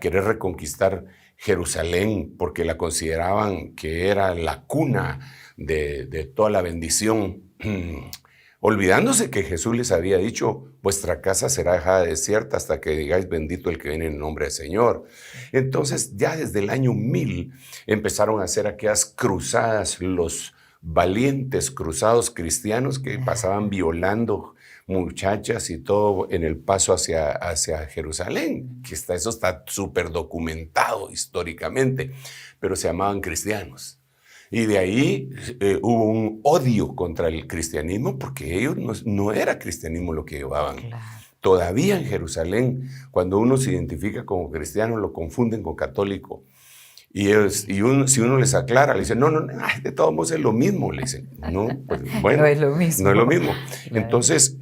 S4: querer reconquistar Jerusalén, porque la consideraban que era la cuna de toda la bendición, olvidándose que Jesús les había dicho, vuestra casa será dejada desierta hasta que digáis bendito el que viene en nombre del Señor. Entonces, ya desde el año 1000 empezaron a hacer aquellas cruzadas, los valientes cruzados cristianos que pasaban violando muchachas y todo en el paso hacia Jerusalén, que eso está súper documentado históricamente, pero se llamaban cristianos. Y de ahí hubo un odio contra el cristianismo porque ellos no era cristianismo lo que llevaban. Claro. Todavía en Jerusalén, cuando uno se identifica como cristiano, lo confunden con católico. Y si uno les aclara, le dicen, no, de todos modos es lo mismo. Le dicen, no, pues bueno,
S3: no es lo mismo.
S4: No es lo mismo.
S3: Claro.
S4: Entonces,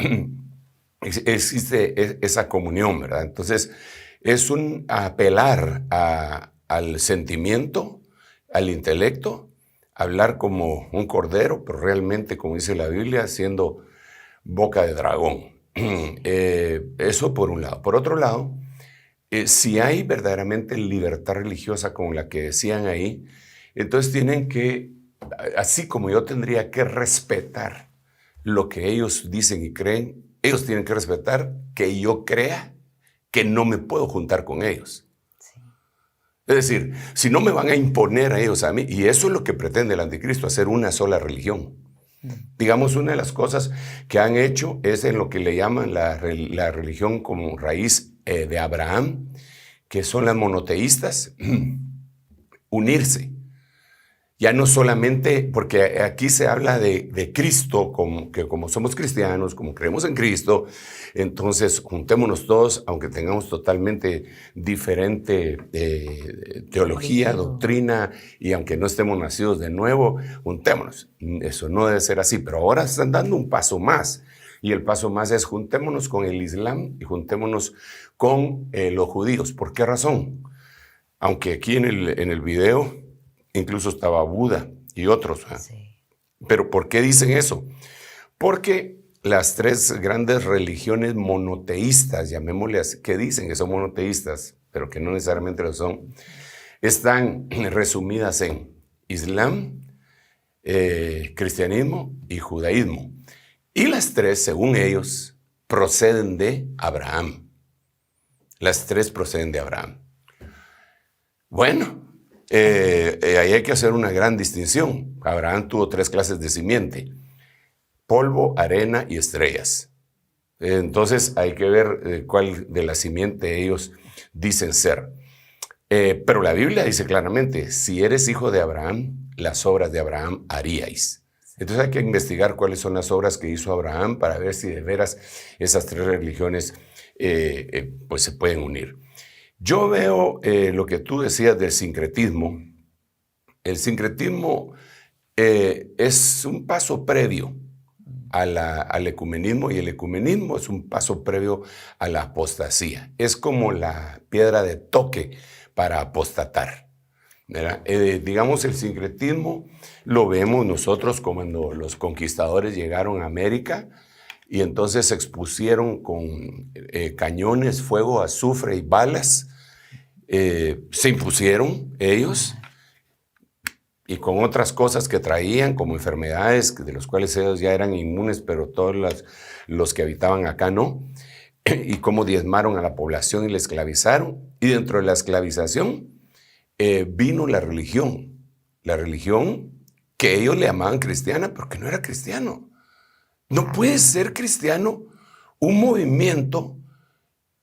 S4: existe esa comunión, ¿verdad? Entonces, es un apelar al sentimiento, al intelecto, hablar como un cordero, pero realmente, como dice la Biblia, siendo boca de dragón. Eso por un lado. Por otro lado, si hay verdaderamente libertad religiosa como la que decían ahí, entonces tienen que, así como yo tendría que respetar lo que ellos dicen y creen, ellos tienen que respetar que yo crea que no me puedo juntar con ellos. Sí. Es decir, si no me van a imponer a ellos a mí, y eso es lo que pretende el anticristo, hacer una sola religión. Digamos, una de las cosas que han hecho es en lo que le llaman la religión como raíz de Abraham, que son las monoteístas, unirse. Ya no solamente, porque aquí se habla de Cristo, que como somos cristianos, como creemos en Cristo, entonces juntémonos todos, aunque tengamos totalmente diferente teología, doctrina, y aunque no estemos nacidos de nuevo, juntémonos. Eso no debe ser así, pero ahora están dando un paso más. Y el paso más es juntémonos con el Islam y juntémonos con los judíos. ¿Por qué razón? Aunque aquí en el video incluso estaba Buda y otros. Sí. Pero ¿por qué dicen eso? Porque las tres grandes religiones monoteístas, llamémosle así, que dicen que son monoteístas, pero que no necesariamente lo son, están resumidas en Islam, cristianismo y judaísmo. Y las tres, según ellos, proceden de Abraham. Las tres proceden de Abraham. Bueno, ahí hay que hacer una gran distinción. Abraham tuvo tres clases de simiente: polvo, arena y estrellas. Entonces hay que ver cuál de la simiente ellos dicen ser. Pero la Biblia dice claramente, si eres hijo de Abraham, las obras de Abraham haríais. Entonces hay que investigar cuáles son las obras que hizo Abraham para ver si de veras esas tres religiones pues se pueden unir. Yo veo lo que tú decías del sincretismo. El sincretismo es un paso previo al ecumenismo, y el ecumenismo es un paso previo a la apostasía. Es como la piedra de toque para apostatar. Digamos, el sincretismo lo vemos nosotros cuando los conquistadores llegaron a América y entonces se expusieron con cañones, fuego, azufre y balas. Se impusieron ellos y con otras cosas que traían como enfermedades de los cuales ellos ya eran inmunes, pero todos los que habitaban acá no, y cómo diezmaron a la población y la esclavizaron. Y dentro de la esclavización vino la religión que ellos le llamaban cristiana, pero que no era cristiano. No puede ser cristiano un movimiento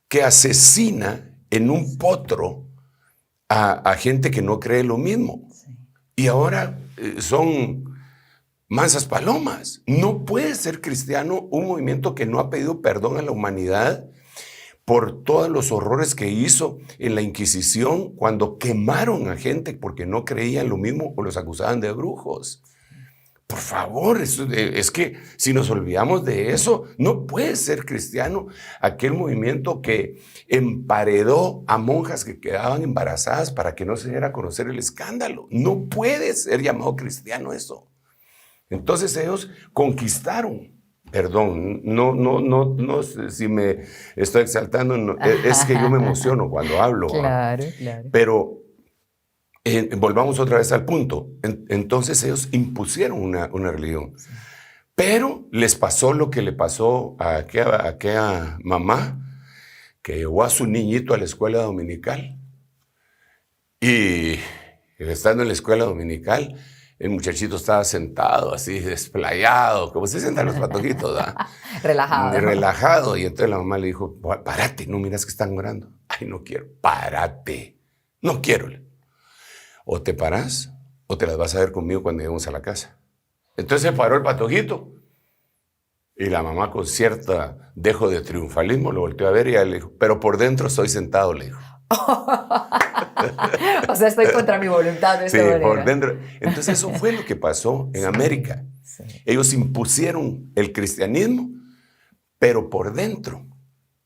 S4: que asesina en un potro a gente que no cree lo mismo. Sí. y ahora son mansas palomas. No puede ser cristiano un movimiento que no ha pedido perdón a la humanidad por todos los horrores que hizo en la Inquisición cuando quemaron a gente porque no creían lo mismo o los acusaban de brujos. Por favor, es que si nos olvidamos de eso, no puede ser cristiano aquel movimiento que emparedó a monjas que quedaban embarazadas para que no se diera a conocer el escándalo. No puede ser llamado cristiano eso. Entonces ellos conquistaron. Perdón, no sé si me estoy exaltando, no, es que yo me emociono cuando hablo.
S3: Claro, claro.
S4: Pero volvamos otra vez al punto. Entonces ellos impusieron una religión. Sí. Pero les pasó lo que le pasó a aquella mamá que llevó a su niñito a la escuela dominical. Y estando en la escuela dominical, el muchachito estaba sentado así, desplayado, como se sientan los patojitos, ¿verdad?
S3: Relajado.
S4: Relajado. Y entonces la mamá le dijo, párate, no miras que están orando. Ay, no quiero, párate. No quiero. O te parás o te las vas a ver conmigo cuando lleguemos a la casa. Entonces se paró el patojito y la mamá con cierta dejo de triunfalismo lo volteó a ver y ella le dijo, pero por dentro estoy sentado, le dijo.
S3: O sea, estoy contra mi voluntad de esta manera.
S4: Por dentro. Entonces eso fue lo que pasó en América.
S3: Sí.
S4: Ellos impusieron el cristianismo, pero por dentro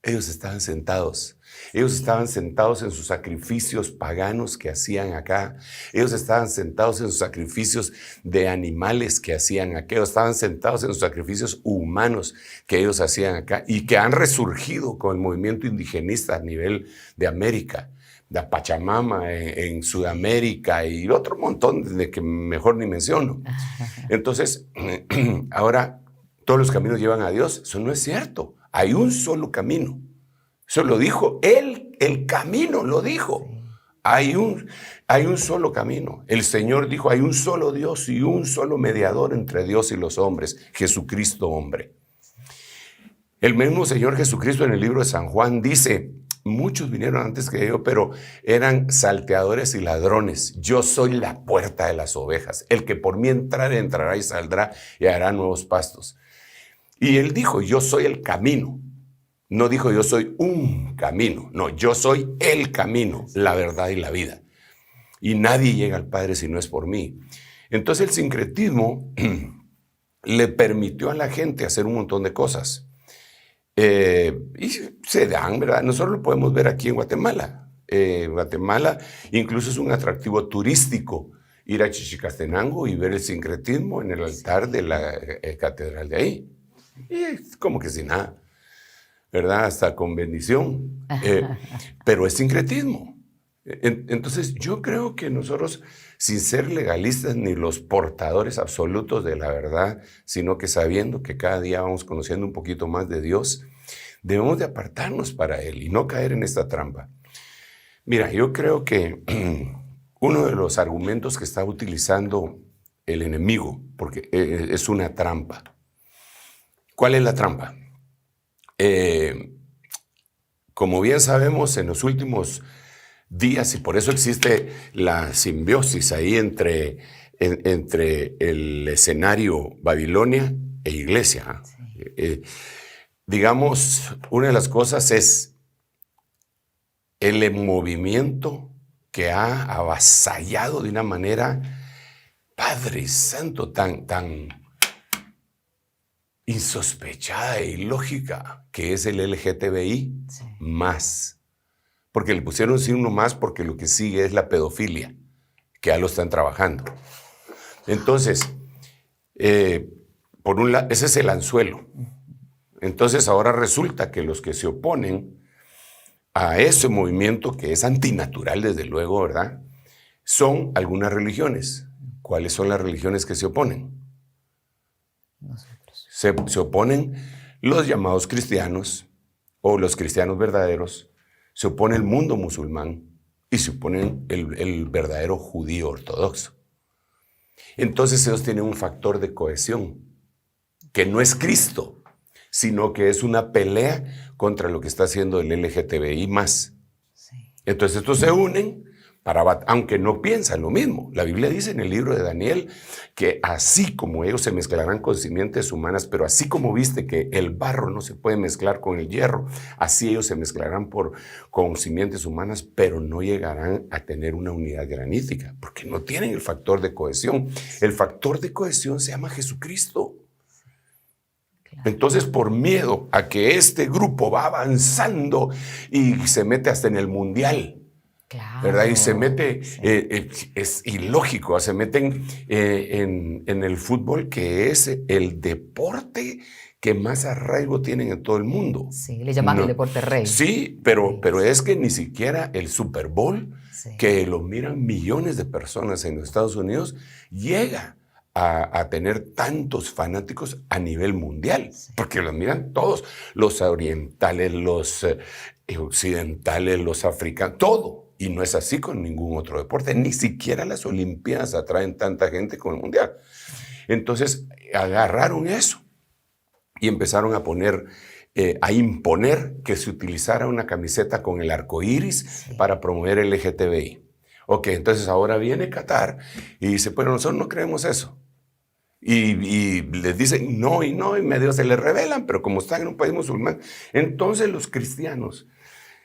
S4: ellos estaban sentados. Ellos estaban sentados en sus sacrificios paganos que hacían acá. Ellos estaban sentados en sus sacrificios de animales que hacían acá. Ellos estaban sentados en sus sacrificios humanos que ellos hacían acá y que han resurgido con el movimiento indigenista a nivel de América. La Pachamama en Sudamérica y otro montón de que mejor ni menciono. Entonces, ahora todos los caminos llevan a Dios. Eso no es cierto. Hay un solo camino. Eso lo dijo él, el camino lo dijo. Hay un solo camino. El Señor dijo, hay un solo Dios y un solo mediador entre Dios y los hombres, Jesucristo hombre. El mismo Señor Jesucristo en el libro de San Juan dice, muchos vinieron antes que yo, pero eran salteadores y ladrones. Yo soy la puerta de las ovejas. El que por mí entrará y saldrá y hará nuevos pastos. Y él dijo, yo soy el camino. No dijo yo soy un camino, no, yo soy el camino, la verdad y la vida. Y nadie llega al Padre si no es por mí. Entonces el sincretismo le permitió a la gente hacer un montón de cosas. Y se dan, ¿verdad? Nosotros lo podemos ver aquí en Guatemala. Guatemala incluso es un atractivo turístico ir a Chichicastenango y ver el sincretismo en el altar de la catedral de ahí. Y es como que sin nada. ¿Verdad? Hasta con bendición. Pero es sincretismo. Entonces, yo creo que nosotros, sin ser legalistas ni los portadores absolutos de la verdad, sino que sabiendo que cada día vamos conociendo un poquito más de Dios, debemos de apartarnos para Él y no caer en esta trampa. Mira, yo creo que uno de los argumentos que está utilizando el enemigo, porque es una trampa. ¿Cuál es la trampa? Como bien sabemos, en los últimos días, y por eso existe la simbiosis ahí entre el escenario Babilonia e iglesia. Sí. Digamos, una de las cosas es el movimiento que ha avasallado de una manera, Padre Santo, tan insospechada e ilógica, que es el LGTBI, sí. Más. Porque le pusieron signo más porque lo que sigue es la pedofilia, que ya lo están trabajando. Entonces, por un lado, ese es el anzuelo. Entonces, ahora resulta que los que se oponen a ese movimiento, que es antinatural, desde luego, ¿verdad?, son algunas religiones. ¿Cuáles son las religiones que se oponen? Se oponen los llamados cristianos o los cristianos verdaderos, se opone el mundo musulmán y se opone el verdadero judío ortodoxo. Entonces ellos tienen un factor de cohesión que no es Cristo, sino que es una pelea contra lo que está haciendo el LGTBI+. Sí. Entonces estos se unen aunque no piensan lo mismo. La Biblia dice en el libro de Daniel que así como ellos se mezclarán con simientes humanas, pero así como viste que el barro no se puede mezclar con el hierro, así ellos se mezclarán con simientes humanas, pero no llegarán a tener una unidad granítica, porque no tienen el factor de cohesión. El factor de cohesión se llama Jesucristo. Entonces, por miedo a que este grupo va avanzando y se mete hasta en el mundial,
S3: Claro,
S4: ¿verdad? Y se mete,
S3: sí.
S4: es ilógico, se meten en el fútbol, que es el deporte que más arraigo tienen en todo el mundo.
S3: Sí, le llaman el deporte rey.
S4: Sí, pero es que ni siquiera el Super Bowl,
S3: Sí.
S4: que lo miran millones de personas en los Estados Unidos, llega a tener tantos fanáticos a nivel mundial, porque lo miran todos, los orientales, los occidentales, los africanos, todo. Y no es así con ningún otro deporte. Ni siquiera las Olimpiadas atraen tanta gente como el Mundial. Entonces agarraron eso y empezaron a poner, a imponer que se utilizara una camiseta con el arco iris para promover el LGTBI. Ok, entonces ahora viene Qatar y dice, pero nosotros no creemos eso. Y les dicen no y no, y medio se les rebelan, pero como están en un país musulmán, entonces los cristianos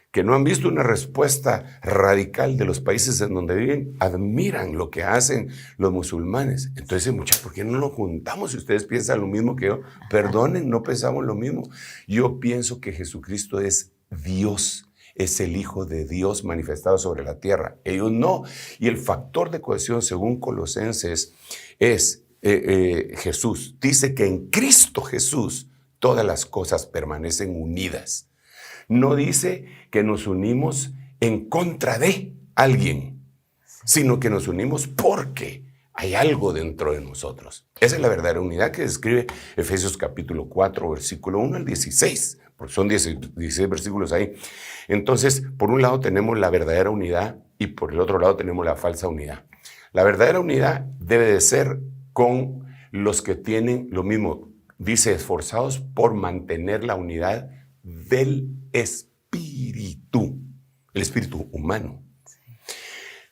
S4: que no han visto una respuesta radical de los países en donde viven, admiran lo que hacen los musulmanes. Entonces, muchachos, ¿por qué no nos juntamos si ustedes piensan lo mismo que yo? Perdonen, no pensamos lo mismo. Yo pienso que Jesucristo es Dios, es el Hijo de Dios manifestado sobre la tierra. Ellos no. Y el factor de cohesión, según Colosenses, es Jesús. Dice que en Cristo Jesús todas las cosas permanecen unidas. No dice que nos unimos en contra de alguien, sino que nos unimos porque hay algo dentro de nosotros. Esa es la verdadera unidad que describe Efesios capítulo 4, versículo 1 al 16, porque son 16 versículos ahí. Entonces, por un lado tenemos la verdadera unidad y por el otro lado tenemos la falsa unidad. La verdadera unidad debe de ser con los que tienen lo mismo. Dice, esforzados por mantener la unidad del espíritu, el espíritu humano,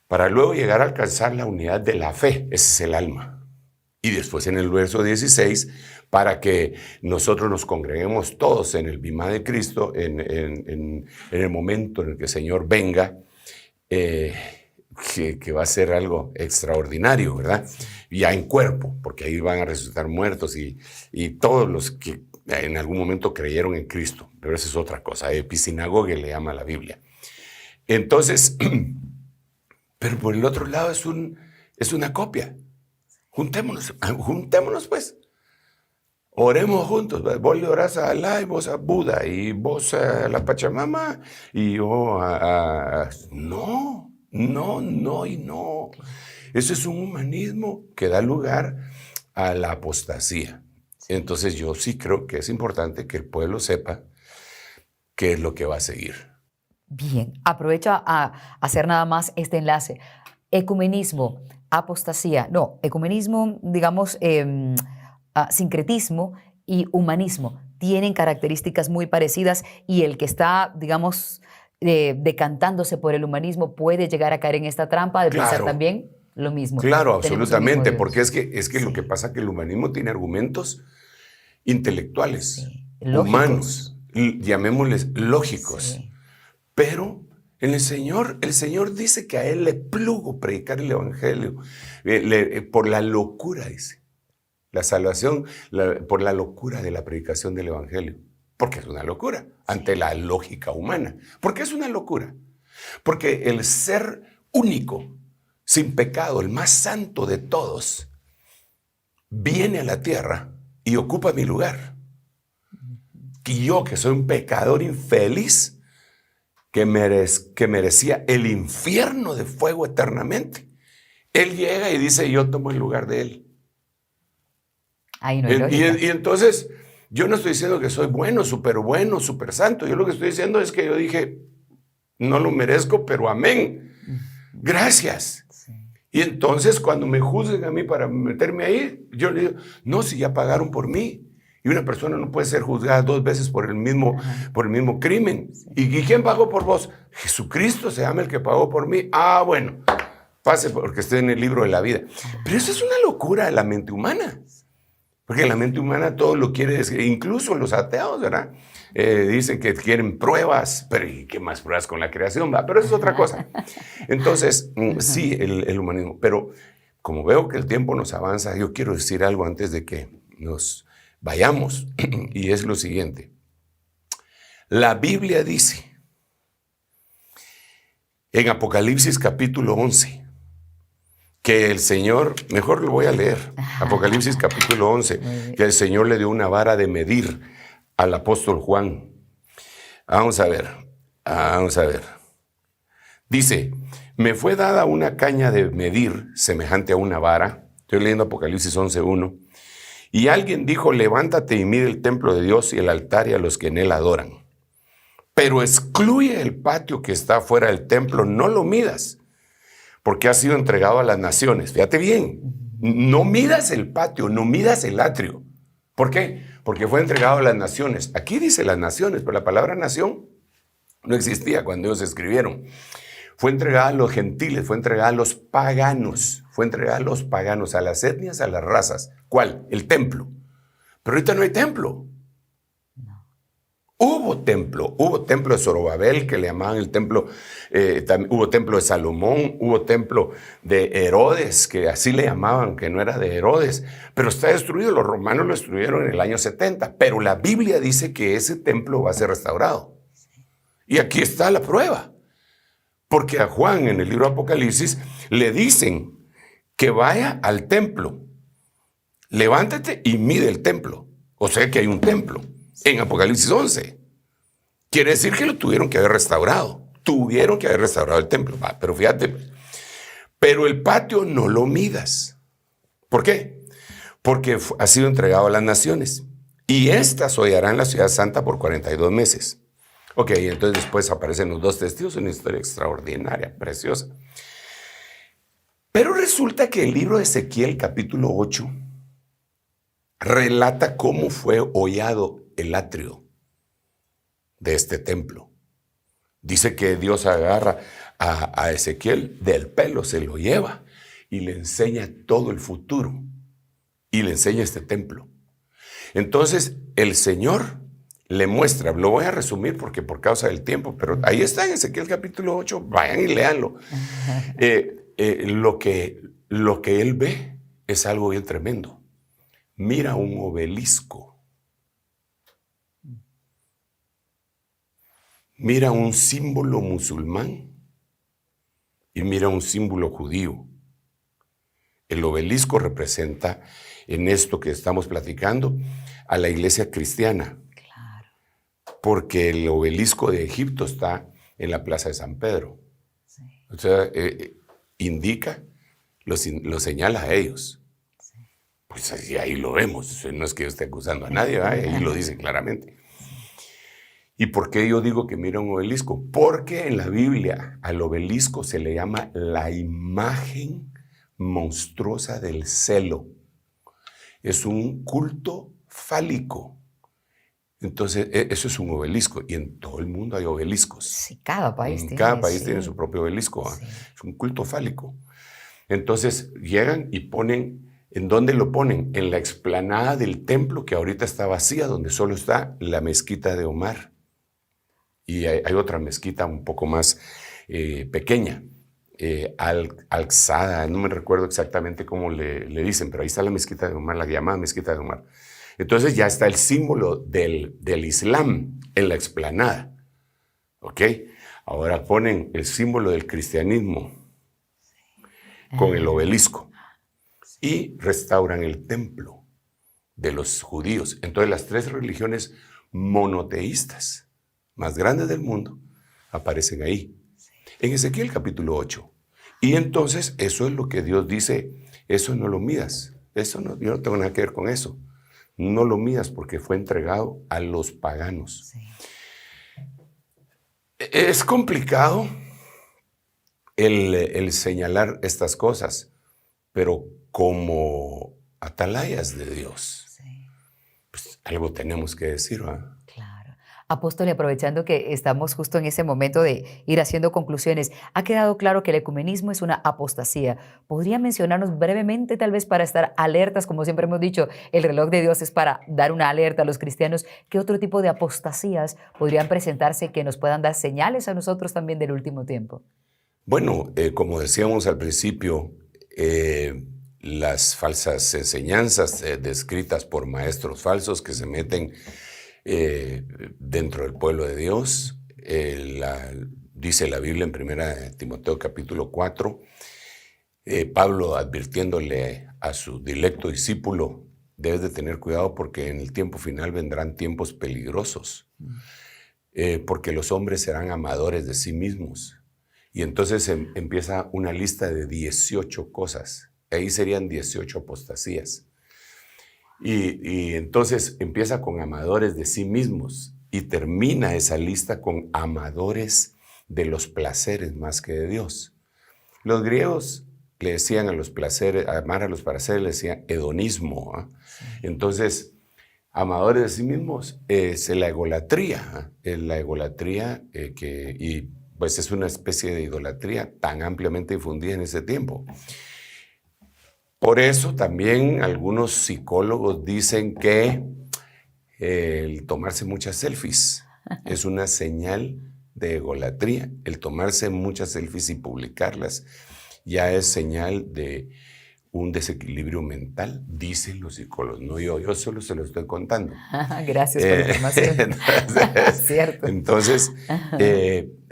S4: para luego llegar a alcanzar la unidad de la fe, ese es el alma. Y después en el verso 16, para que nosotros nos congreguemos todos en el bimá de Cristo, en el momento en el que el Señor venga, que va a ser algo extraordinario, ¿verdad? Ya en cuerpo, porque ahí van a resucitar muertos y todos los que en algún momento creyeron en Cristo, pero esa es otra cosa, episinagoge le llama la Biblia. Entonces, pero por el otro lado es una copia. Juntémonos pues. Oremos juntos. Vos le orás a Alá y vos a Buda y vos a la Pachamama y yo a... No. Eso es un humanismo que da lugar a la apostasía. Entonces yo sí creo que es importante que el pueblo sepa qué es lo que va a seguir.
S3: Bien, aprovecho a hacer nada más este enlace. Ecumenismo, apostasía, no, ecumenismo, digamos, sincretismo y humanismo tienen características muy parecidas y el que está, digamos, decantándose por el humanismo puede llegar a caer en esta trampa de pensar también lo mismo.
S4: Claro, absolutamente, porque es que lo que pasa es que el humanismo tiene argumentos intelectuales, humanos, llamémosles lógicos, pero en el Señor dice que a Él le plugo predicar el Evangelio, por la locura, dice, la salvación por la locura de la predicación del Evangelio, porque es una locura ante la lógica humana. ¿Por qué es una locura? Porque el ser único, sin pecado, el más santo de todos, viene a la tierra y ocupa mi lugar. Y yo, que soy un pecador infeliz, que merecía el infierno de fuego eternamente, Él llega y dice, yo tomo el lugar de Él.
S3: Ahí no hay lógica.
S4: Y entonces, yo no estoy diciendo que soy bueno, súper santo. Yo lo que estoy diciendo es que yo dije, no lo merezco, pero amén. Gracias. Sí. Y entonces, cuando me juzguen a mí para meterme ahí, yo le digo, no, si ya pagaron por mí. Y una persona no puede ser juzgada 2 veces por el mismo crimen. ¿Y quién pagó por vos? Jesucristo se llama el que pagó por mí. Ah, bueno, pase porque esté en el libro de la vida. Pero eso es una locura de la mente humana. Porque la mente humana todo lo quiere, incluso los ateos, ¿verdad? Dicen que quieren pruebas, pero ¿y qué más pruebas con la creación? ¿Va? Pero eso es otra cosa. Entonces, sí, el humanismo. Pero como veo que el tiempo nos avanza, yo quiero decir algo antes de que nos vayamos, y es lo siguiente. La Biblia dice, en Apocalipsis capítulo 11, que el Señor, mejor lo voy a leer, Apocalipsis capítulo 11, que el Señor le dio una vara de medir al apóstol Juan. Vamos a ver. Dice, me fue dada una caña de medir semejante a una vara. Estoy leyendo Apocalipsis 11:1. Y alguien dijo, levántate y mide el templo de Dios y el altar y a los que en él adoran. Pero excluye el patio que está fuera del templo, no lo midas, porque ha sido entregado a las naciones. Fíjate bien, no midas el patio, no midas el atrio. ¿Por qué? Porque fue entregado a las naciones. Aquí dice las naciones, pero la palabra nación no existía cuando ellos escribieron. Fue entregada a los gentiles, fue entregada a los paganos, a las etnias, a las razas. ¿Cuál? El templo. Pero ahorita no hay templo. Hubo templo de Zorobabel, que le llamaban el templo, hubo templo de Salomón, hubo templo de Herodes, que así le llamaban, que no era de Herodes, pero está destruido, los romanos lo destruyeron en el año 70, pero la Biblia dice que ese templo va a ser restaurado. Y aquí está la prueba, porque a Juan en el libro de Apocalipsis le dicen que vaya al templo, levántate y mide el templo, o sea que hay un templo. En Apocalipsis 11. Quiere decir que lo tuvieron que haber restaurado. Tuvieron que haber restaurado el templo. Pero fíjate, pero el patio no lo midas. ¿Por qué? Porque ha sido entregado a las naciones. Y éstas hollarán la ciudad santa por 42 meses. Ok, entonces después aparecen los 2 testigos, una historia extraordinaria, preciosa. Pero resulta que el libro de Ezequiel, capítulo 8, relata cómo fue hollado el atrio de este templo. Dice que Dios agarra a Ezequiel del pelo, se lo lleva y le enseña todo el futuro y le enseña este templo. Entonces el Señor le muestra, lo voy a resumir porque por causa del tiempo, pero ahí está en Ezequiel capítulo 8, vayan y léanlo. Lo que él ve es algo bien tremendo. Mira un obelisco. Mira un símbolo musulmán y mira un símbolo judío. El obelisco representa, en esto que estamos platicando, a la iglesia cristiana.
S3: Claro.
S4: Porque el obelisco de Egipto está en la plaza de San Pedro. Sí. O sea, indica, lo señala a ellos. Sí. Pues ahí lo vemos, no es que yo esté acusando a nadie, ahí lo dice claramente. ¿Y por qué yo digo que mira un obelisco? Porque en la Biblia al obelisco se le llama la imagen monstruosa del celo. Es un culto fálico. Entonces, eso es un obelisco. Y en todo el mundo hay obeliscos.
S3: Sí, cada país
S4: tiene su propio obelisco. Sí. Es un culto fálico. Entonces, llegan y ponen, ¿en dónde lo ponen? En la explanada del templo que ahorita está vacía, donde solo está la mezquita de Omar. Y hay otra mezquita un poco más pequeña, Al-Aqsa, no me recuerdo exactamente cómo le dicen, pero ahí está la mezquita de Omar, la llamada mezquita de Omar. Entonces ya está el símbolo del Islam en la explanada. ¿Ok? Ahora ponen el símbolo del cristianismo con el obelisco y restauran el templo de los judíos. Entonces las 3 religiones monoteístas más grandes del mundo aparecen ahí, en Ezequiel capítulo 8. Y entonces eso es lo que Dios dice, eso no lo midas, yo no tengo nada que ver con eso, no lo midas porque fue entregado a los paganos. Sí. Es complicado el señalar estas cosas, pero como atalayas de Dios, pues algo tenemos que decir, ¿verdad?
S3: Claro. Apóstol, y aprovechando que estamos justo en ese momento de ir haciendo conclusiones, ha quedado claro que el ecumenismo es una apostasía. ¿Podría mencionarnos brevemente, tal vez para estar alertas? Como siempre hemos dicho, el reloj de Dios es para dar una alerta a los cristianos. ¿Qué otro tipo de apostasías podrían presentarse que nos puedan dar señales a nosotros también del último tiempo?
S4: Bueno, como decíamos al principio, las falsas enseñanzas descritas por maestros falsos que se meten dentro del pueblo de Dios. Dice la Biblia en 1 Timoteo capítulo 4, Pablo advirtiéndole a su dilecto discípulo, debes de tener cuidado porque en el tiempo final vendrán tiempos peligrosos, porque los hombres serán amadores de sí mismos. Y entonces empieza una lista de 18 cosas. Ahí serían 18 apostasías. Y entonces empieza con amadores de sí mismos y termina esa lista con amadores de los placeres más que de Dios. Los griegos le decían a los placeres, amar a los placeres, le decían hedonismo, ¿eh? Entonces, amadores de sí mismos es la egolatría, y pues es una especie de idolatría tan ampliamente difundida en ese tiempo. Por eso también algunos psicólogos dicen que el tomarse muchas selfies es una señal de egolatría. El tomarse muchas selfies y publicarlas ya es señal de un desequilibrio mental, dicen los psicólogos. No yo solo se lo estoy contando.
S3: Gracias por la información. Cierto.
S4: Entonces,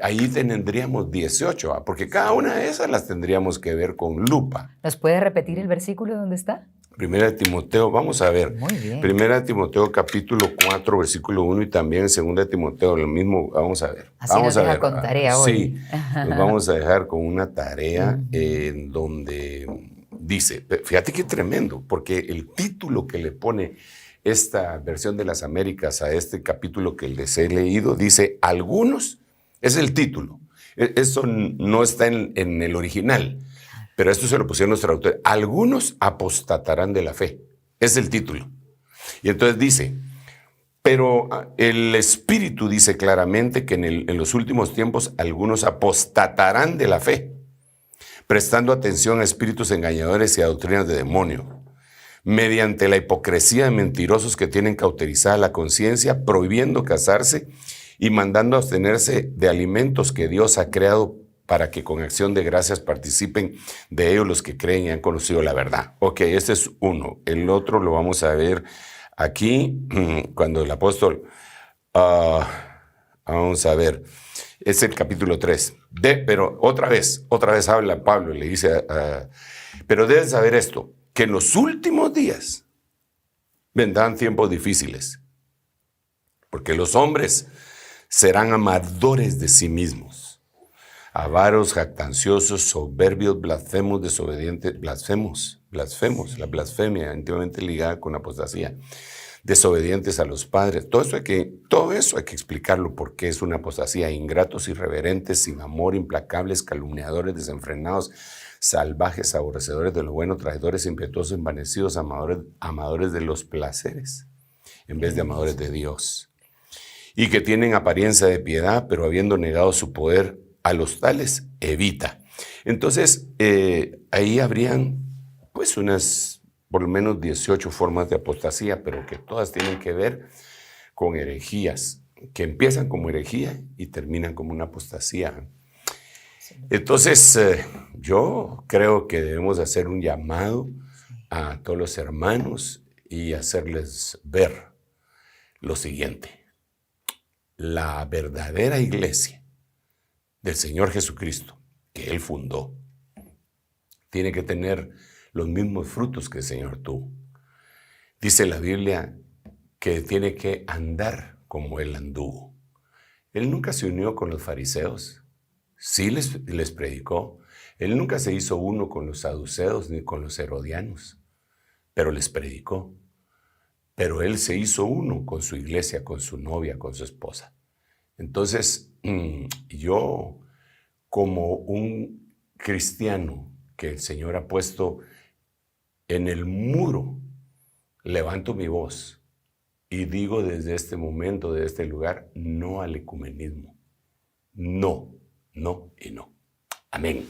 S4: ahí tendríamos 18, porque cada una de esas las tendríamos que ver con lupa.
S3: ¿Nos puede repetir el versículo donde está?
S4: 1 Timoteo, vamos a ver.
S3: Muy bien.
S4: 1 Timoteo capítulo 4, versículo 1 y también 2 Timoteo, lo mismo, vamos a ver.
S3: Así
S4: vamos
S3: nos
S4: a
S3: deja
S4: ver.
S3: con tarea hoy.
S4: Sí, nos vamos a dejar con una tarea en donde dice, fíjate qué tremendo, porque el título que le pone esta versión de las Américas a este capítulo que les he leído, dice, algunos, es el título. Eso no está en el original. Pero esto se lo pusieron los traductores. Algunos apostatarán de la fe. Es el título. Y entonces dice, pero el Espíritu dice claramente que en los últimos tiempos algunos apostatarán de la fe, prestando atención a espíritus engañadores y a doctrinas de demonio, mediante la hipocresía de mentirosos que tienen cauterizada la conciencia, prohibiendo casarse y mandando abstenerse de alimentos que Dios ha creado para que con acción de gracias participen de ellos los que creen y han conocido la verdad. Ok, este es uno. El otro lo vamos a ver aquí, cuando el apóstol, vamos a ver, es el capítulo 3. Pero otra vez habla Pablo y le dice, pero debes saber esto, que en los últimos días vendrán tiempos difíciles, porque los hombres serán amadores de sí mismos, avaros, jactanciosos, soberbios, blasfemos, desobedientes, blasfemos, la blasfemia íntimamente ligada con apostasía, desobedientes a los padres. Todo eso hay que explicarlo porque es una apostasía. Ingratos, irreverentes, sin amor, implacables, calumniadores, desenfrenados, salvajes, aborrecedores de lo bueno, traidores, impetuosos, envanecidos, amadores de los placeres en vez de amadores de Dios, y que tienen apariencia de piedad, pero habiendo negado su poder, a los tales evita. Entonces, ahí habrían pues unas, por lo menos 18 formas de apostasía, pero que todas tienen que ver con herejías, que empiezan como herejía y terminan como una apostasía. Entonces, yo creo que debemos hacer un llamado a todos los hermanos y hacerles ver lo siguiente. La verdadera iglesia del Señor Jesucristo, que Él fundó, tiene que tener los mismos frutos que el Señor tuvo. Dice la Biblia que tiene que andar como Él anduvo. Él nunca se unió con los fariseos, sí les predicó. Él nunca se hizo uno con los saduceos ni con los herodianos, pero les predicó. Pero Él se hizo uno con su iglesia, con su novia, con su esposa. Entonces, yo, como un cristiano que el Señor ha puesto en el muro, levanto mi voz Y digo desde este momento, de este lugar, no al ecumenismo. No, no y no. Amén.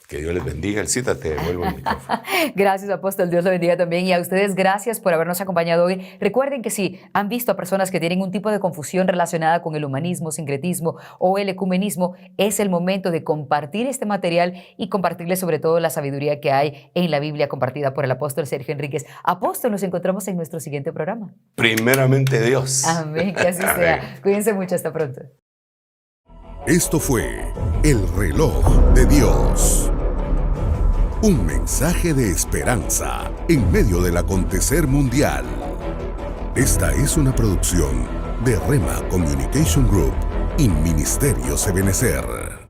S4: Que Dios les bendiga. Elcita, te devuelvo el micrófono.
S3: Gracias, apóstol. Dios lo bendiga también. Y a ustedes, gracias por habernos acompañado hoy. Recuerden que si han visto a personas que tienen un tipo de confusión relacionada con el humanismo, sincretismo o el ecumenismo, es el momento de compartir este material y compartirles sobre todo la sabiduría que hay en la Biblia compartida por el apóstol Sergio Enríquez. Apóstol, nos encontramos en nuestro siguiente programa.
S4: Primeramente Dios.
S3: Amén, que así sea. Cuídense mucho, hasta pronto.
S1: Esto fue El Reloj de Dios. Un mensaje de esperanza en medio del acontecer mundial. Esta es una producción de Rema Communication Group y Ministerios Ebenecer.